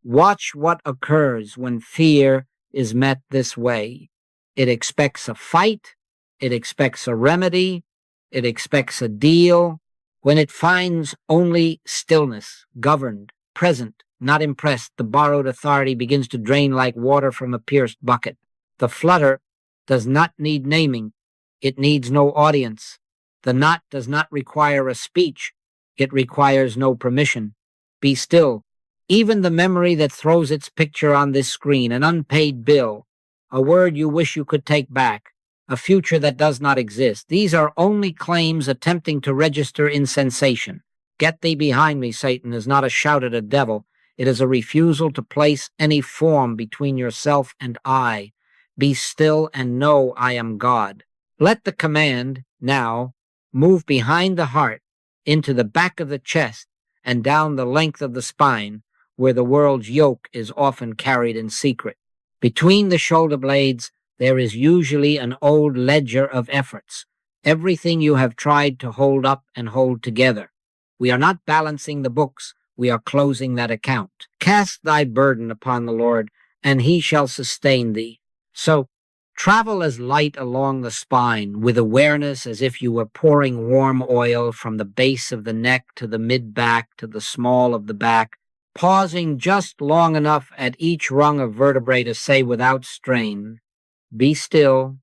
Watch what occurs when fear is met this way. It expects a fight, it expects a remedy, it expects a deal. When it finds only stillness, governed, present, not impressed, the borrowed authority begins to drain like water from a pierced bucket. The flutter does not need naming. It needs no audience. The knot does not require a speech. It requires no permission. Be still. Even the memory that throws its picture on this screen, an unpaid bill, a word you wish you could take back, a future that does not exist. These are only claims attempting to register in sensation. Get thee behind me, Satan, is not a shout at a devil. It is a refusal to place any form between yourself and I. Be still and know I am God. Let the command, now, move behind the heart, into the back of the chest, and down the length of the spine, where the world's yoke is often carried in secret. Between the shoulder blades, there is usually an old ledger of efforts, everything you have tried to hold up and hold together. We are not balancing the books, we are closing that account. Cast thy burden upon the Lord, and he shall sustain thee. So, travel as light along the spine, with awareness as if you were pouring warm oil from the base of the neck to the mid-back to the small of the back, pausing just long enough at each rung of vertebrae to say without strain, be still,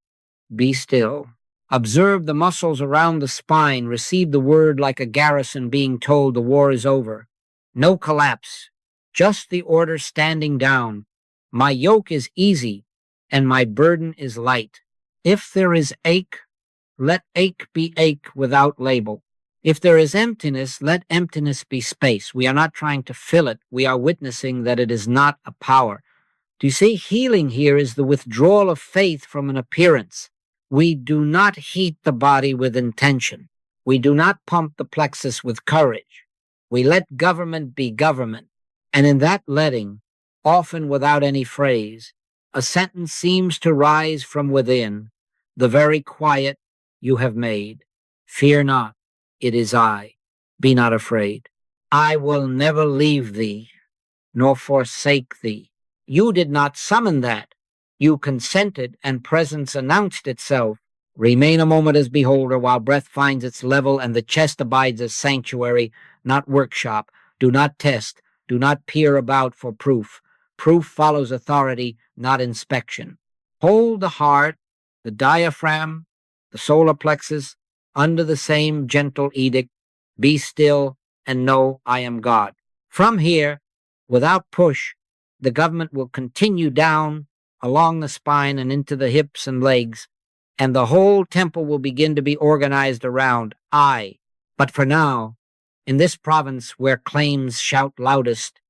be still. Observe the muscles around the spine receive the word like a garrison being told the war is over. No collapse, just the order standing down. My yoke is easy, and my burden is light. If there is ache, let ache be ache without label. If there is emptiness, let emptiness be space. We are not trying to fill it. We are witnessing that it is not a power. Do you see? Healing here is the withdrawal of faith from an appearance. We do not heat the body with intention. We do not pump the plexus with courage. We let government be government. And in that letting, often without any phrase, a sentence seems to rise from within, the very quiet you have made. Fear not, it is I. Be not afraid. I will never leave thee, nor forsake thee. You did not summon that. You consented, and presence announced itself. Remain a moment as beholder while breath finds its level and the chest abides as sanctuary, not workshop. Do not test. Do not peer about for proof. Proof follows authority, not inspection. Hold the heart, the diaphragm, the solar plexus, under the same gentle edict. Be still and know I am God. From here, without push, the government will continue down along the spine and into the hips and legs, and the whole temple will begin to be organized around I. But for now, in this province where claims shout loudest,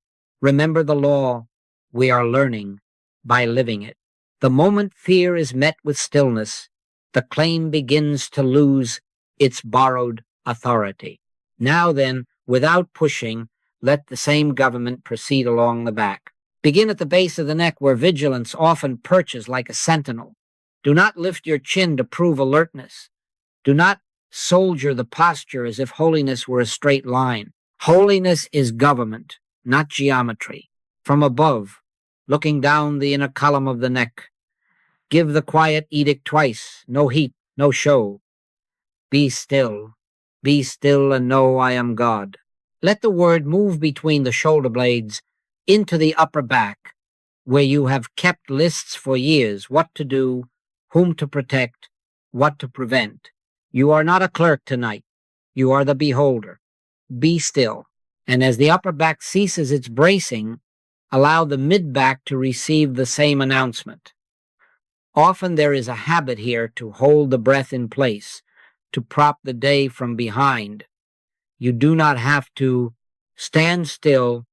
remember the law. We are learning by living it. The moment fear is met with stillness, the claim begins to lose its borrowed authority. Now then, without pushing, let the same government proceed along the back. Begin at the base of the neck where vigilance often perches like a sentinel. Do not lift your chin to prove alertness. Do not soldier the posture as if holiness were a straight line. Holiness is government, not geometry. From above, looking down the inner column of the neck, give the quiet edict twice. No heat, no show. Be still and know I am God. Let the word move between the shoulder blades into the upper back, where you have kept lists for years, what to do, whom to protect, what to prevent. You are not a clerk tonight. You are the beholder. Be still. And as the upper back ceases its bracing, allow the mid-back to receive the same announcement. Often there is a habit here to hold the breath in place, to prop the day from behind. You do not have to. Stand still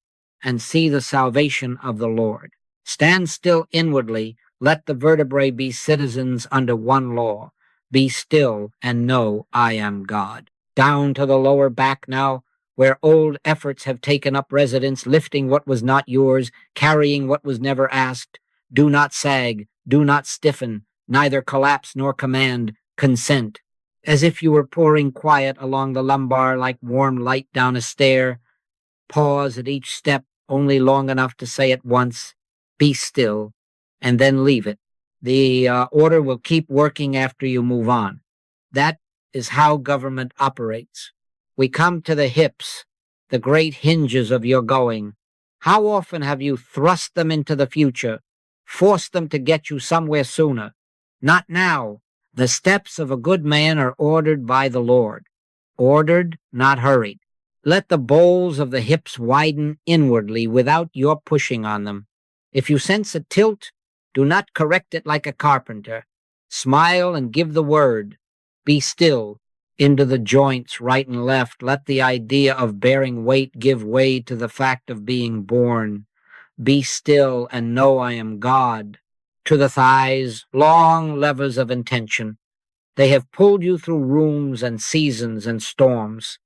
and see the salvation of the Lord. Stand still inwardly. Let the vertebrae be citizens under one law. Be still and know I am God. Down to the lower back now, where old efforts have taken up residence, lifting what was not yours, carrying what was never asked. Do not sag, do not stiffen, neither collapse nor command, consent. As if you were pouring quiet along the lumbar like warm light down a stair. Pause at each step only long enough to say at once, be still, and then leave it. The order will keep working after you move on. That is how government operates. We come to the hips, the great hinges of your going. How often have you thrust them into the future, forced them to get you somewhere sooner? Not now. The steps of a good man are ordered by the Lord. Ordered, not hurried. Let the bowls of the hips widen inwardly without your pushing on them. If you sense a tilt, do not correct it like a carpenter. Smile and give the word. Be still. Into the joints, right and left. Let the idea of bearing weight give way to the fact of being born. Be still and know I am God. To the thighs, long levers of intention. They have pulled you through rooms and seasons and storms.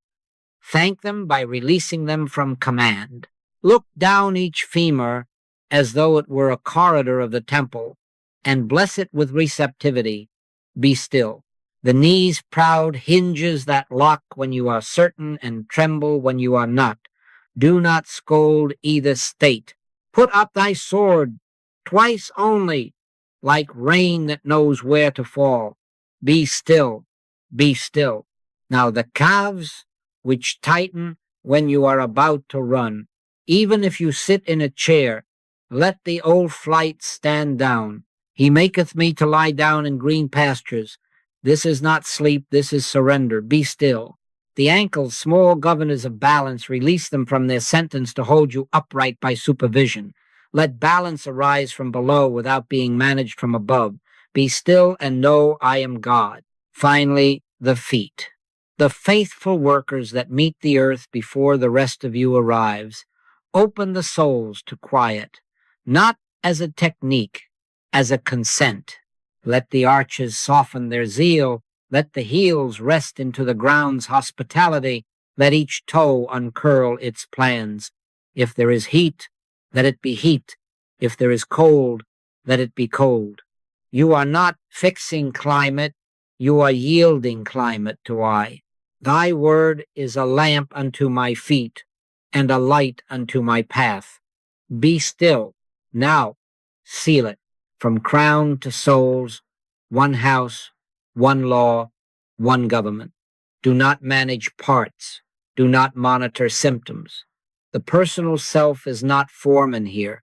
Thank them by releasing them from command. Look down each femur as though it were a corridor of the temple, and bless it with receptivity. Be still. The knees proud hinges that lock when you are certain and tremble when you are not. Do not scold either state. Put up thy sword, twice only, like rain that knows where to fall. Be still, be still. Now the calves, which tighten when you are about to run. Even if you sit in a chair, let the old flight stand down. He maketh me to lie down in green pastures. This is not sleep, this is surrender. Be still. The ankles, small governors of balance, release them from their sentence to hold you upright by supervision. Let balance arise from below without being managed from above. Be still and know I am God. Finally, the feet. The faithful workers that meet the earth before the rest of you arrives. Open the souls to quiet, not as a technique, as a consent. Let the arches soften their zeal. Let the heels rest into the ground's hospitality. Let each toe uncurl its plans. If there is heat, let it be heat. If there is cold, let it be cold. You are not fixing climate, you are yielding climate to I. Thy word is a lamp unto my feet, and a light unto my path. Be still. Now, seal it. From crown to soles, one house, one law, one government. Do not manage parts. Do not monitor symptoms. The personal self is not foreman here.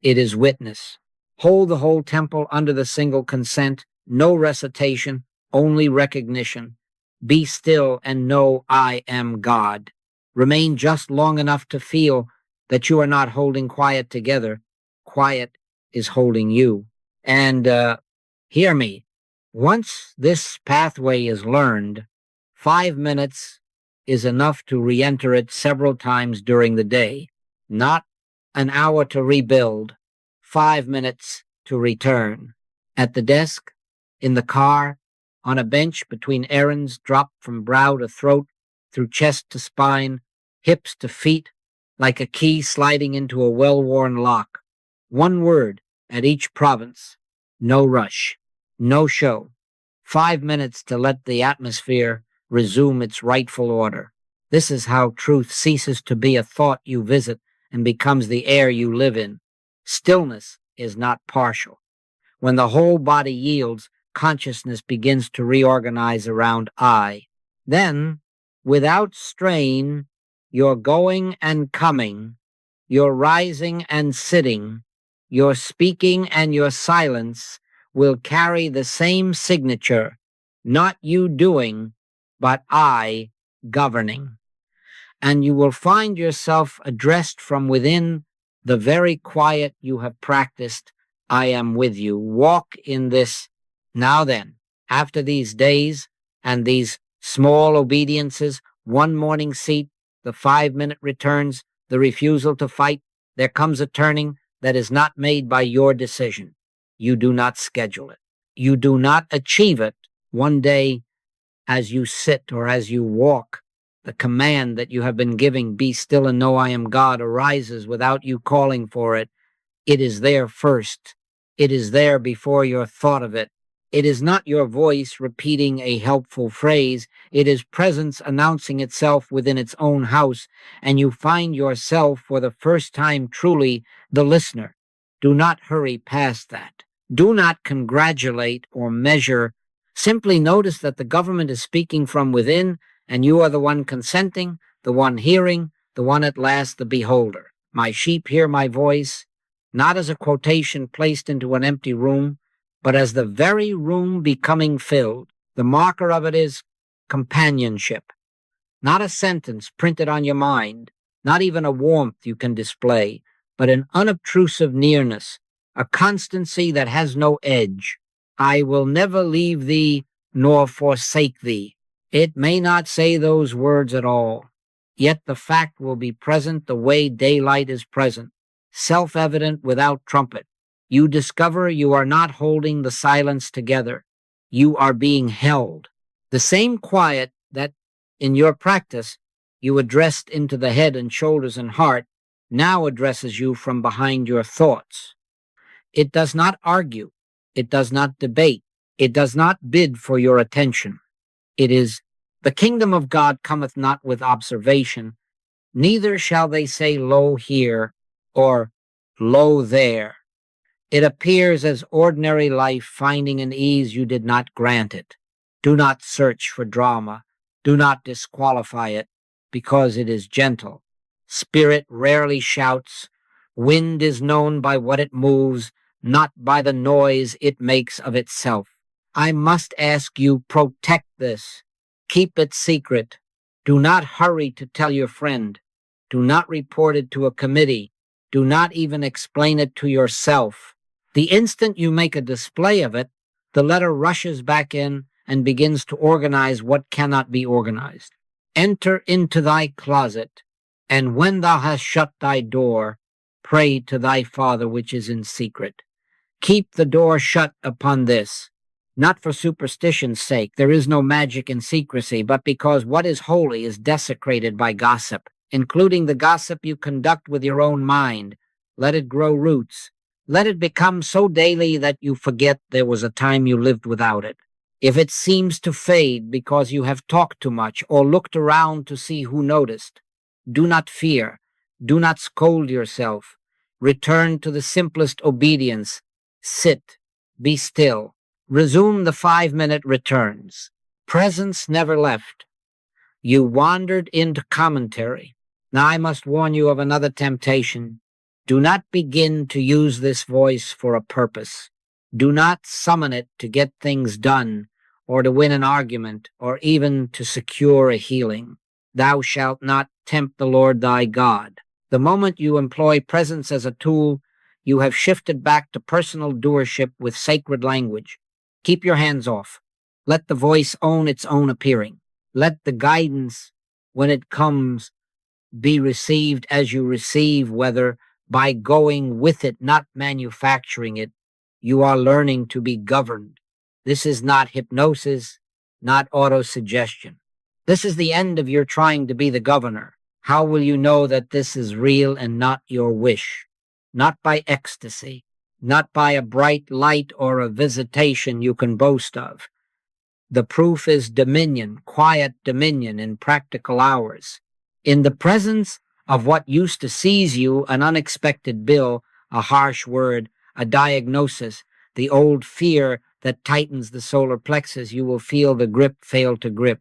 It is witness. Hold the whole temple under the single consent. No recitation, only recognition. Be still and know I am God. Remain just long enough to feel that you are not holding quiet together. Quiet is holding you. And hear me. Once this pathway is learned, 5 minutes is enough to re-enter it several times during the day. Not an hour to rebuild, 5 minutes to return. At the desk, in the car, on a bench between errands, drop from brow to throat, through chest to spine, hips to feet, like a key sliding into a well-worn lock. One word at each province. No rush. No show. 5 minutes to let the atmosphere resume its rightful order. This is how truth ceases to be a thought you visit and becomes the air you live in. Stillness is not partial. When the whole body yields, consciousness begins to reorganize around I. Then, without strain, your going and coming, your rising and sitting, your speaking and your silence will carry the same signature, not you doing, but I governing. And you will find yourself addressed from within the very quiet you have practiced. I am with you. Walk in this. Now then, after these days and these small obediences, one morning seat, the 5-minute returns, the refusal to fight, there comes a turning that is not made by your decision. You do not schedule it. You do not achieve it one day as you sit or as you walk. The command that you have been giving, be still and know I am God, arises without you calling for it. It is there first. It is there before your thought of it. It is not your voice repeating a helpful phrase. It is presence announcing itself within its own house, and you find yourself for the first time truly the listener. Do not hurry past that. Do not congratulate or measure. Simply notice that the government is speaking from within, and you are the one consenting, the one hearing, the one at last the beholder. My sheep hear my voice, not as a quotation placed into an empty room, but as the very room becoming filled. The marker of it is companionship, not a sentence printed on your mind, not even a warmth you can display, but an unobtrusive nearness, a constancy that has no edge. I will never leave thee nor forsake thee. It may not say those words at all, yet the fact will be present the way daylight is present, self-evident without trumpet. You discover you are not holding the silence together. You are being held. The same quiet that, in your practice, you addressed into the head and shoulders and heart, now addresses you from behind your thoughts. It does not argue. It does not debate. It does not bid for your attention. It is, the kingdom of God cometh not with observation, neither shall they say, lo here, or lo there. It appears as ordinary life, finding an ease you did not grant it. Do not search for drama. Do not disqualify it, because it is gentle. Spirit rarely shouts. Wind is known by what it moves, not by the noise it makes of itself. I must ask you, protect this. Keep it secret. Do not hurry to tell your friend. Do not report it to a committee. Do not even explain it to yourself. The instant you make a display of it, the letter rushes back in and begins to organize what cannot be organized. Enter into thy closet, and when thou hast shut thy door, pray to thy Father which is in secret. Keep the door shut upon this, not for superstition's sake. There is no magic in secrecy, but because what is holy is desecrated by gossip, including the gossip you conduct with your own mind. Let it grow roots. Let it become so daily that you forget there was a time you lived without it. If it seems to fade because you have talked too much or looked around to see who noticed, do not fear. Do not scold yourself. Return to the simplest obedience. Sit. Be still. Resume the 5-minute returns. Presence never left. You wandered into commentary. Now I must warn you of another temptation. Do not begin to use this voice for a purpose. Do not summon it to get things done, or to win an argument, or even to secure a healing. Thou shalt not tempt the Lord thy God. The moment you employ presence as a tool, you have shifted back to personal doership with sacred language. Keep your hands off. Let the voice own its own appearing. Let the guidance, when it comes, be received as you receive, whether by going with it, not manufacturing it. You are learning to be governed. This is not hypnosis, not autosuggestion. This is the end of your trying to be the governor. How will you know that this is real and not your wish? Not by ecstasy, not by a bright light or a visitation you can boast of. The proof is dominion, quiet dominion in practical hours. In the presence of what used to seize you, an unexpected bill, a harsh word, a diagnosis, the old fear that tightens the solar plexus, you will feel the grip fail to grip.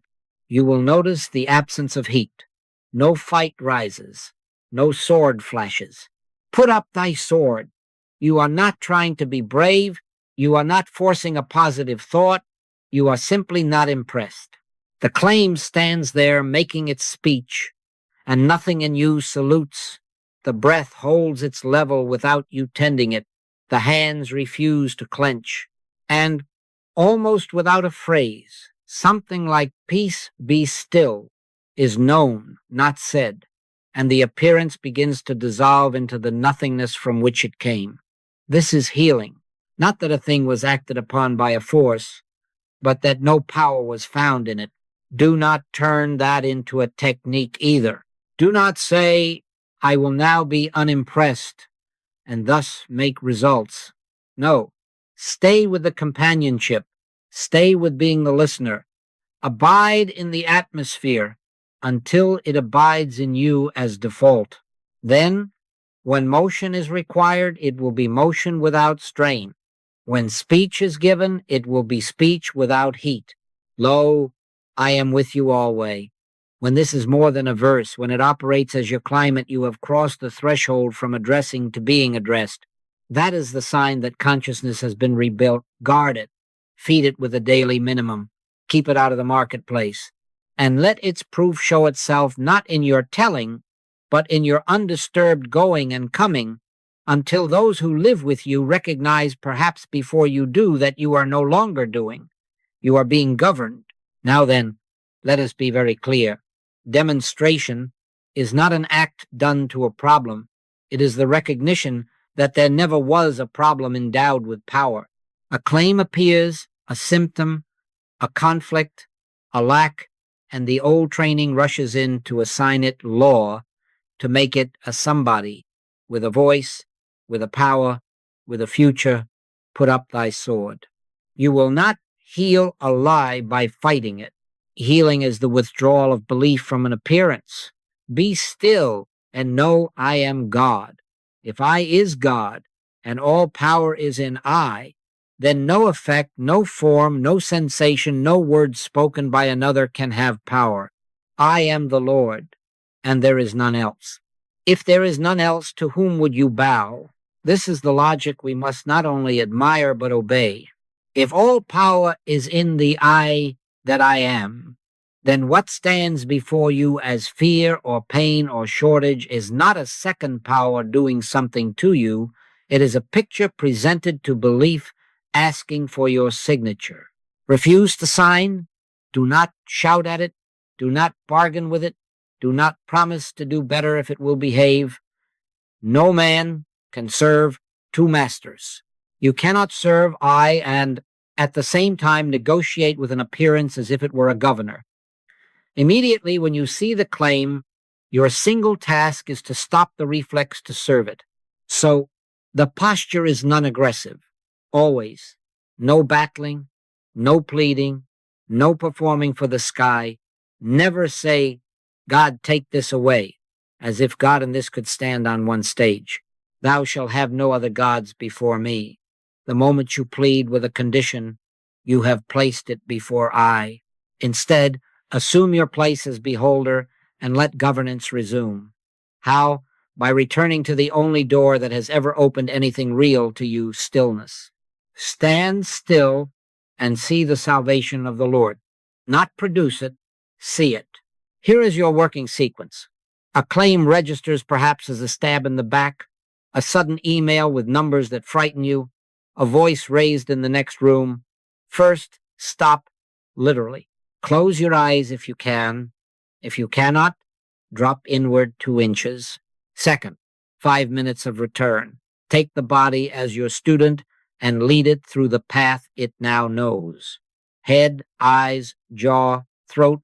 You will notice the absence of heat. No fight rises. No sword flashes. Put up thy sword. You are not trying to be brave. You are not forcing a positive thought. You are simply not impressed. The claim stands there making its speech, and nothing in you salutes. The breath holds its level without you tending it. The hands refuse to clench. And almost without a phrase, something like peace be still is known, not said, and the appearance begins to dissolve into the nothingness from which it came. This is healing. Not that a thing was acted upon by a force, but that no power was found in it. Do not turn that into a technique either. Do not say, I will now be unimpressed and thus make results. No, stay with the companionship. Stay with being the listener. Abide in the atmosphere until it abides in you as default. Then, when motion is required, it will be motion without strain. When speech is given, it will be speech without heat. Lo, I am with you alway. When this is more than a verse, when it operates as your climate, you have crossed the threshold from addressing to being addressed. That is the sign that consciousness has been rebuilt. Guard it. Feed it with a daily minimum. Keep it out of the marketplace. And let its proof show itself not in your telling, but in your undisturbed going and coming, until those who live with you recognize, perhaps before you do, that you are no longer doing. You are being governed. Now then, let us be very clear. Demonstration is not an act done to a problem. It is the recognition that there never was a problem endowed with power. A claim appears, a symptom, a conflict, a lack, and the old training rushes in to assign it law, to make it a somebody, with a voice, with a power, with a future. Put up thy sword. You will not heal a lie by fighting it. Healing is the withdrawal of belief from an appearance. Be still and know I am God. If I is God, and all power is in I, then no effect, no form, no sensation, no word spoken by another can have power. I am the Lord, and there is none else. If there is none else, to whom would you bow? This is the logic we must not only admire but obey. If all power is in the I that I am, then what stands before you as fear or pain or shortage is not a second power doing something to you. It is a picture presented to belief asking for your signature. Refuse to sign. Do not shout at it. Do not bargain with it. Do not promise to do better if it will behave. No man can serve two masters. You cannot serve I and at the same time negotiate with an appearance as if it were a governor. Immediately when you see the claim, your single task is to stop the reflex to serve it. So the posture is non-aggressive, always. No battling, no pleading, no performing for the sky. Never say, God, take this away, as if God and this could stand on one stage. Thou shalt have no other gods before me. The moment you plead with a condition, you have placed it before I. Instead, assume your place as beholder and let governance resume. How? By returning to the only door that has ever opened anything real to you, stillness. Stand still and see the salvation of the Lord. Not produce it, see it. Here is your working sequence. A claim registers perhaps as a stab in the back, a sudden email with numbers that frighten you, a voice raised in the next room. First, stop, literally. Close your eyes if you can. If you cannot, drop inward 2 inches. Second, 5 minutes of return. Take the body as your student and lead it through the path it now knows. Head, eyes, jaw, throat,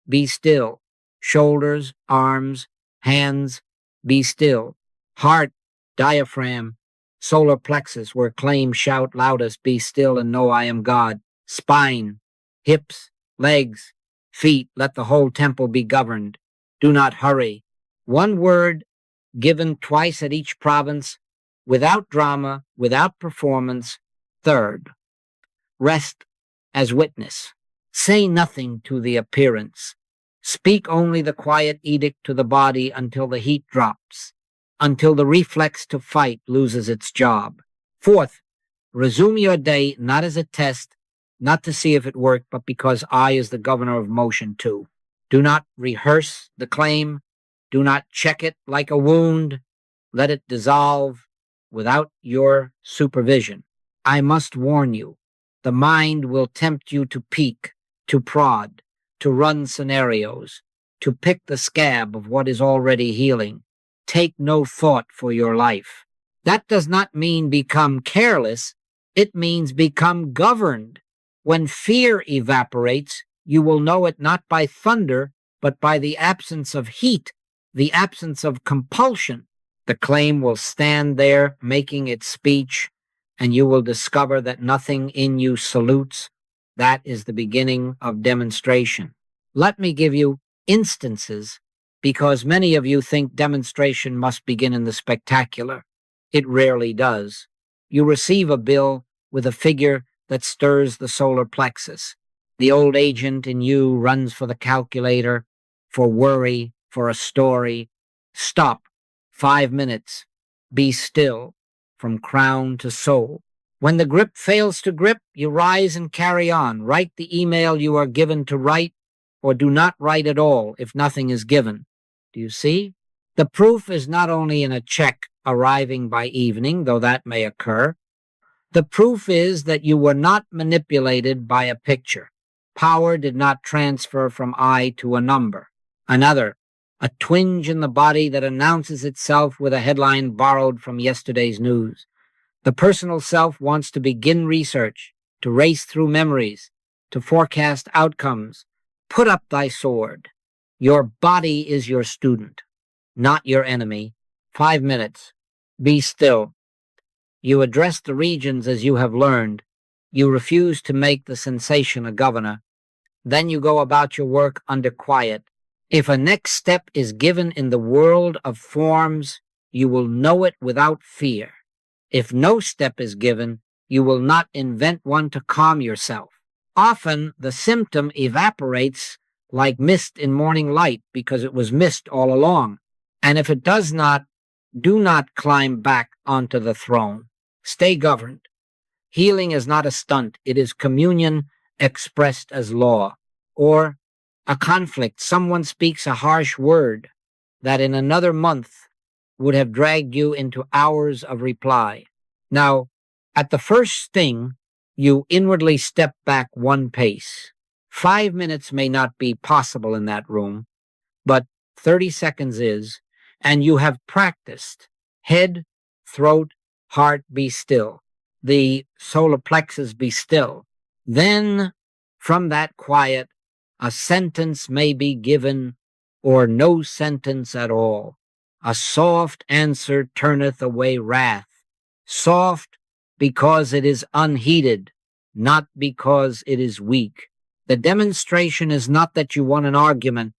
be still. Shoulders, arms, hands, be still. Heart, diaphragm, solar plexus, where claims shout loudest, be still and know I am God. Spine, hips, legs, feet, let the whole temple be governed. Do not hurry. One word given twice at each province, without drama, without performance. Third, rest as witness. Say nothing to the appearance. Speak only the quiet edict to the body until the heat drops, until the reflex to fight loses its job. Fourth, resume your day not as a test, not to see if it worked, but because I is the governor of motion too. Do not rehearse the claim. Do not check it like a wound. Let it dissolve without your supervision. I must warn you, the mind will tempt you to peek, to prod, to run scenarios, to pick the scab of what is already healing. Take no thought for your life. That does not mean become careless. It means become governed. When fear evaporates, You will know it not by thunder, but by the absence of heat, the absence of compulsion. The claim will stand there making its speech, and you will discover that nothing in you salutes. That is the beginning of demonstration. Let me give you instances, because many of you think demonstration must begin in the spectacular. It rarely does. You receive a bill with a figure that stirs the solar plexus. The old agent in you runs for the calculator, for worry, for a story. Stop. 5 minutes. Be still, from crown to soul. When the grip fails to grip, you rise and carry on. Write the email you are given to write, or do not write at all if nothing is given. Do you see? The proof is not only in a check arriving by evening, though that may occur. The proof is that you were not manipulated by a picture. Power did not transfer from I to a number. Another, a twinge in the body that announces itself with a headline borrowed from yesterday's news. The personal self wants to begin research, to race through memories, to forecast outcomes. Put up thy sword. Your body is your student, not your enemy. 5 minutes. Be still. You address the regions as you have learned. You refuse to make the sensation a governor. Then you go about your work under quiet. If a next step is given in the world of forms, you will know it without fear. If no step is given, you will not invent one to calm yourself. Often the symptom evaporates like mist in morning light because it was mist all along. And if it does not, do not climb back onto the throne. Stay governed. Healing is not a stunt. It is communion expressed as law. Or a conflict. Someone speaks a harsh word that in another month would have dragged you into hours of reply. Now, at the first sting, you inwardly step back one pace. 5 minutes may not be possible in that room, but 30 seconds is, and you have practiced. Head, throat, heart be still. The solar plexus be still. Then, from that quiet, a sentence may be given, or no sentence at all. A soft answer turneth away wrath. Soft because it is unheeded, not because it is weak. The demonstration is not that you won an argument.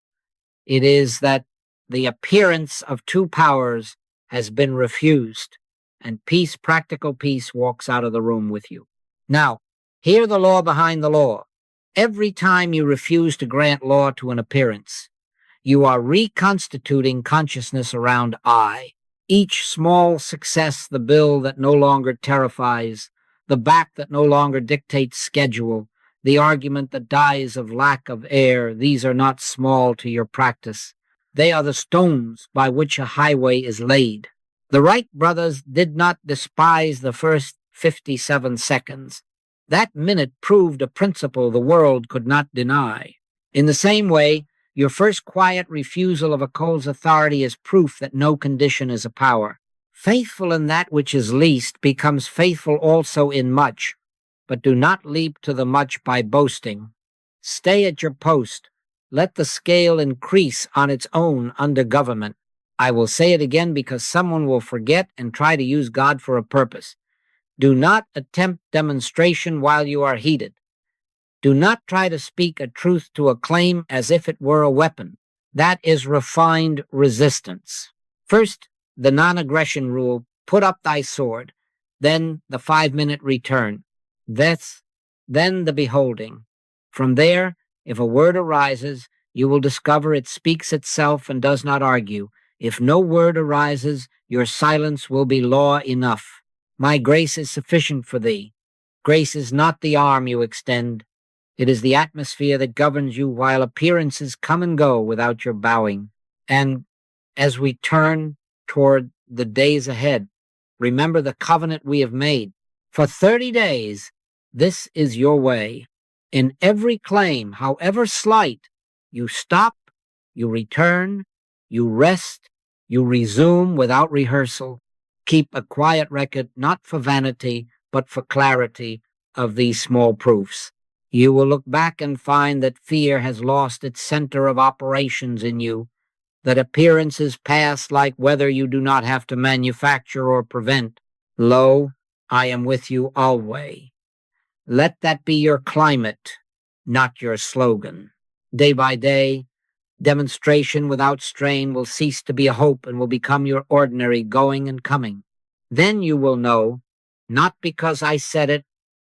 It is that the appearance of two powers has been refused, and peace, practical peace, walks out of the room with you. Now, hear the law behind the law. Every time you refuse to grant law to an appearance, you are reconstituting consciousness around I. Each small success, the bill that no longer terrifies, the back that no longer dictates schedule, the argument that dies of lack of air, these are not small to your practice. They are the stones by which a highway is laid. The Wright brothers did not despise the first 57 seconds. That minute proved a principle the world could not deny. In the same way, your first quiet refusal of a cold's authority is proof that no condition is a power. Faithful in that which is least becomes faithful also in much, but do not leap to the much by boasting. Stay at your post. Let the scale increase on its own under government. I will say it again because someone will forget and try to use God for a purpose. Do not attempt demonstration while you are heated. Do not try to speak a truth to a claim as if it were a weapon. That is refined resistance. First, the non-aggression rule, put up thy sword. Then the 5-minute return. Then the beholding. From there, if a word arises, you will discover it speaks itself and does not argue. If no word arises, your silence will be law enough. My grace is sufficient for thee. Grace is not the arm you extend. It is the atmosphere that governs you while appearances come and go without your bowing. And as we turn toward the days ahead, remember the covenant we have made. For 30 days, this is your way. In every claim, however slight, you stop, you return, you rest, you resume without rehearsal. Keep a quiet record, not for vanity, but for clarity of these small proofs. You will look back and find that fear has lost its center of operations in you, that appearances pass like weather you do not have to manufacture or prevent. Lo, I am with you always. Let that be your climate, not your slogan. Day by day, demonstration without strain will cease to be a hope and will become your ordinary going and coming. Then you will know, not because I said it,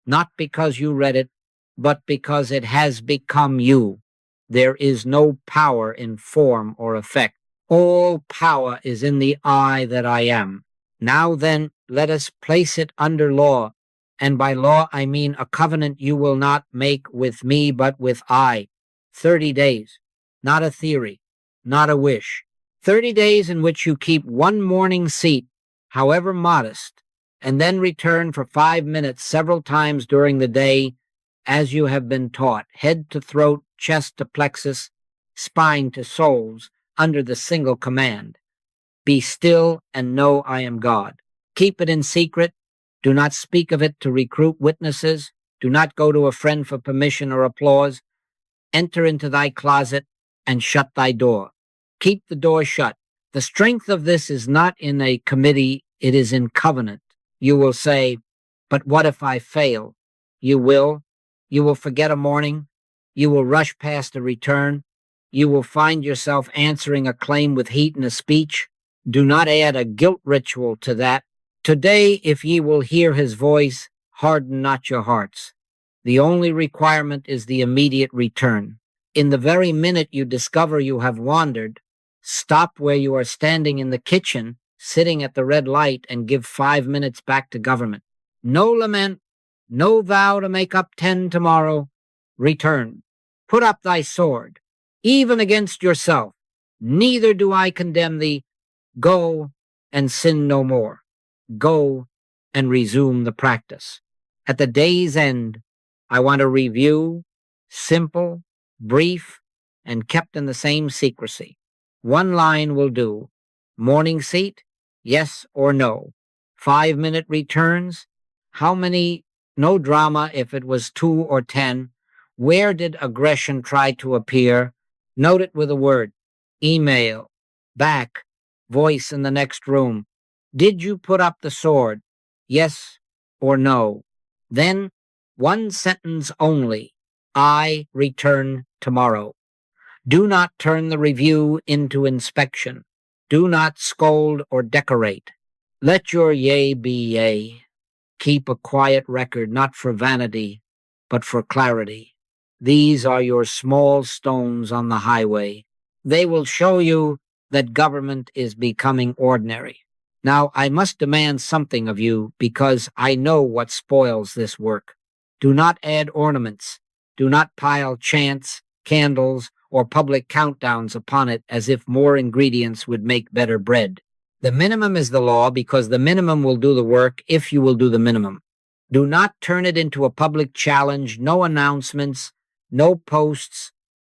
not because you read it, but because it has become you. There is no power in form or effect. All power is in the I that I am. Now then, let us place it under law. And by law, I mean a covenant you will not make with me, but with I. 30 days. Not a theory, not a wish. 30 days in which you keep one morning seat, however modest, and then return for 5 minutes several times during the day as you have been taught, head to throat, chest to plexus, spine to soles, under the single command. Be still and know I am God. Keep it in secret. Do not speak of it to recruit witnesses. Do not go to a friend for permission or applause. Enter into thy closet and shut thy door. Keep the door shut. The strength of this is not in a committee, it is in covenant. You will say, but what if I fail? You will. You will forget a morning. You will rush past a return. You will find yourself answering a claim with heat in a speech. Do not add a guilt ritual to that. Today, if ye will hear his voice, harden not your hearts. The only requirement is the immediate return. In the very minute you discover you have wandered, stop where you are standing in the kitchen, sitting at the red light, and give 5 minutes back to government. No lament, no vow to make up 10 tomorrow. Return. Put up thy sword, even against yourself. Neither do I condemn thee. Go and sin no more. Go and resume the practice. At the day's end, I want a review, simple, brief, and kept in the same secrecy. One line will do. Morning seat, yes or no. 5-minute returns, how many? No drama if it was 2 or 10. Where did aggression try to appear? Note it with a word. Email, back, voice in the next room. Did you put up the sword? Yes or no? Then, one sentence only. I return tomorrow. Do not turn the review into inspection. Do not scold or decorate. Let your yea be yea. Keep a quiet record, not for vanity, but for clarity. These are your small stones on the highway. They will show you that government is becoming ordinary. Now, I must demand something of you because I know what spoils this work. Do not add ornaments. Do not pile chants, candles, or public countdowns upon it as if more ingredients would make better bread. The minimum is the law because the minimum will do the work if you will do the minimum. Do not turn it into a public challenge, no announcements, no posts,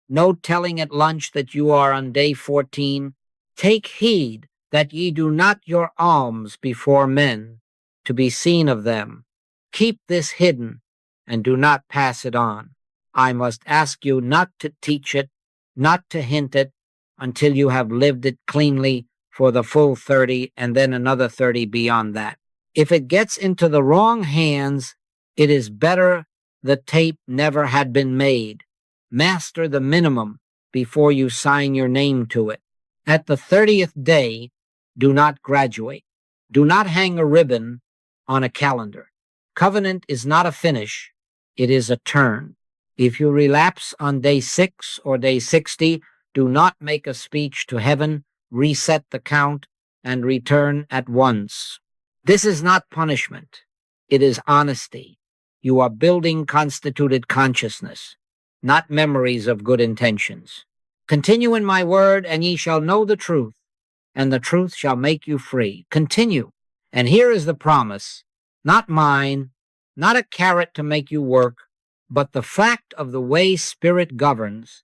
no telling at lunch that you are on day 14. Take heed that ye do not your alms before men, to be seen of them. Keep this hidden, and do not pass it on. I must ask you not to teach it, not to hint it, until you have lived it cleanly for the full 30 and then another 30 beyond that. If it gets into the wrong hands, it is better the tape never had been made. Master the minimum before you sign your name to it. At the 30th day, do not graduate. Do not hang a ribbon on a calendar. Covenant is not a finish, it is a turn. If you relapse on day 6 or day 60, do not make a speech to heaven, reset the count, and return at once. This is not punishment. It is honesty. You are building constituted consciousness, not memories of good intentions. Continue in my word, and ye shall know the truth, and the truth shall make you free. Continue. And here is the promise, not mine, not a carrot to make you work, but the fact of the way Spirit governs.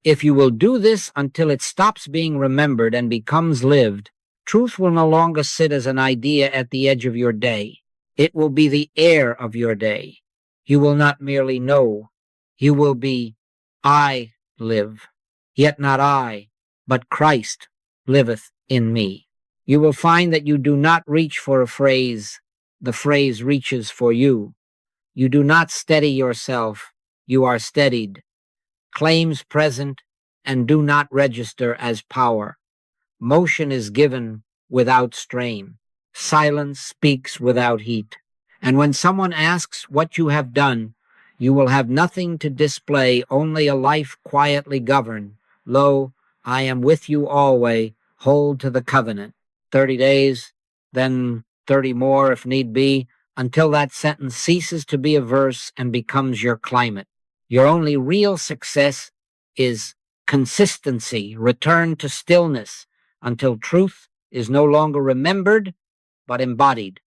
If you will do this until it stops being remembered and becomes lived, truth will no longer sit as an idea at the edge of your day. It will be the air of your day. You will not merely know, You will be, I live, yet not I, but Christ liveth in me. You will find that you do not reach for a phrase, the phrase reaches for you. You do not steady yourself, you are steadied. Claims present and do not register as power. Motion is given without strain. Silence speaks without heat. And when someone asks what you have done, you will have nothing to display, only a life quietly governed. Lo, I am with you always, hold to the covenant. 30 days, then 30 more if need be, until that sentence ceases to be a verse and becomes your climate. Your only real success is consistency, return to stillness, until truth is no longer remembered, but embodied.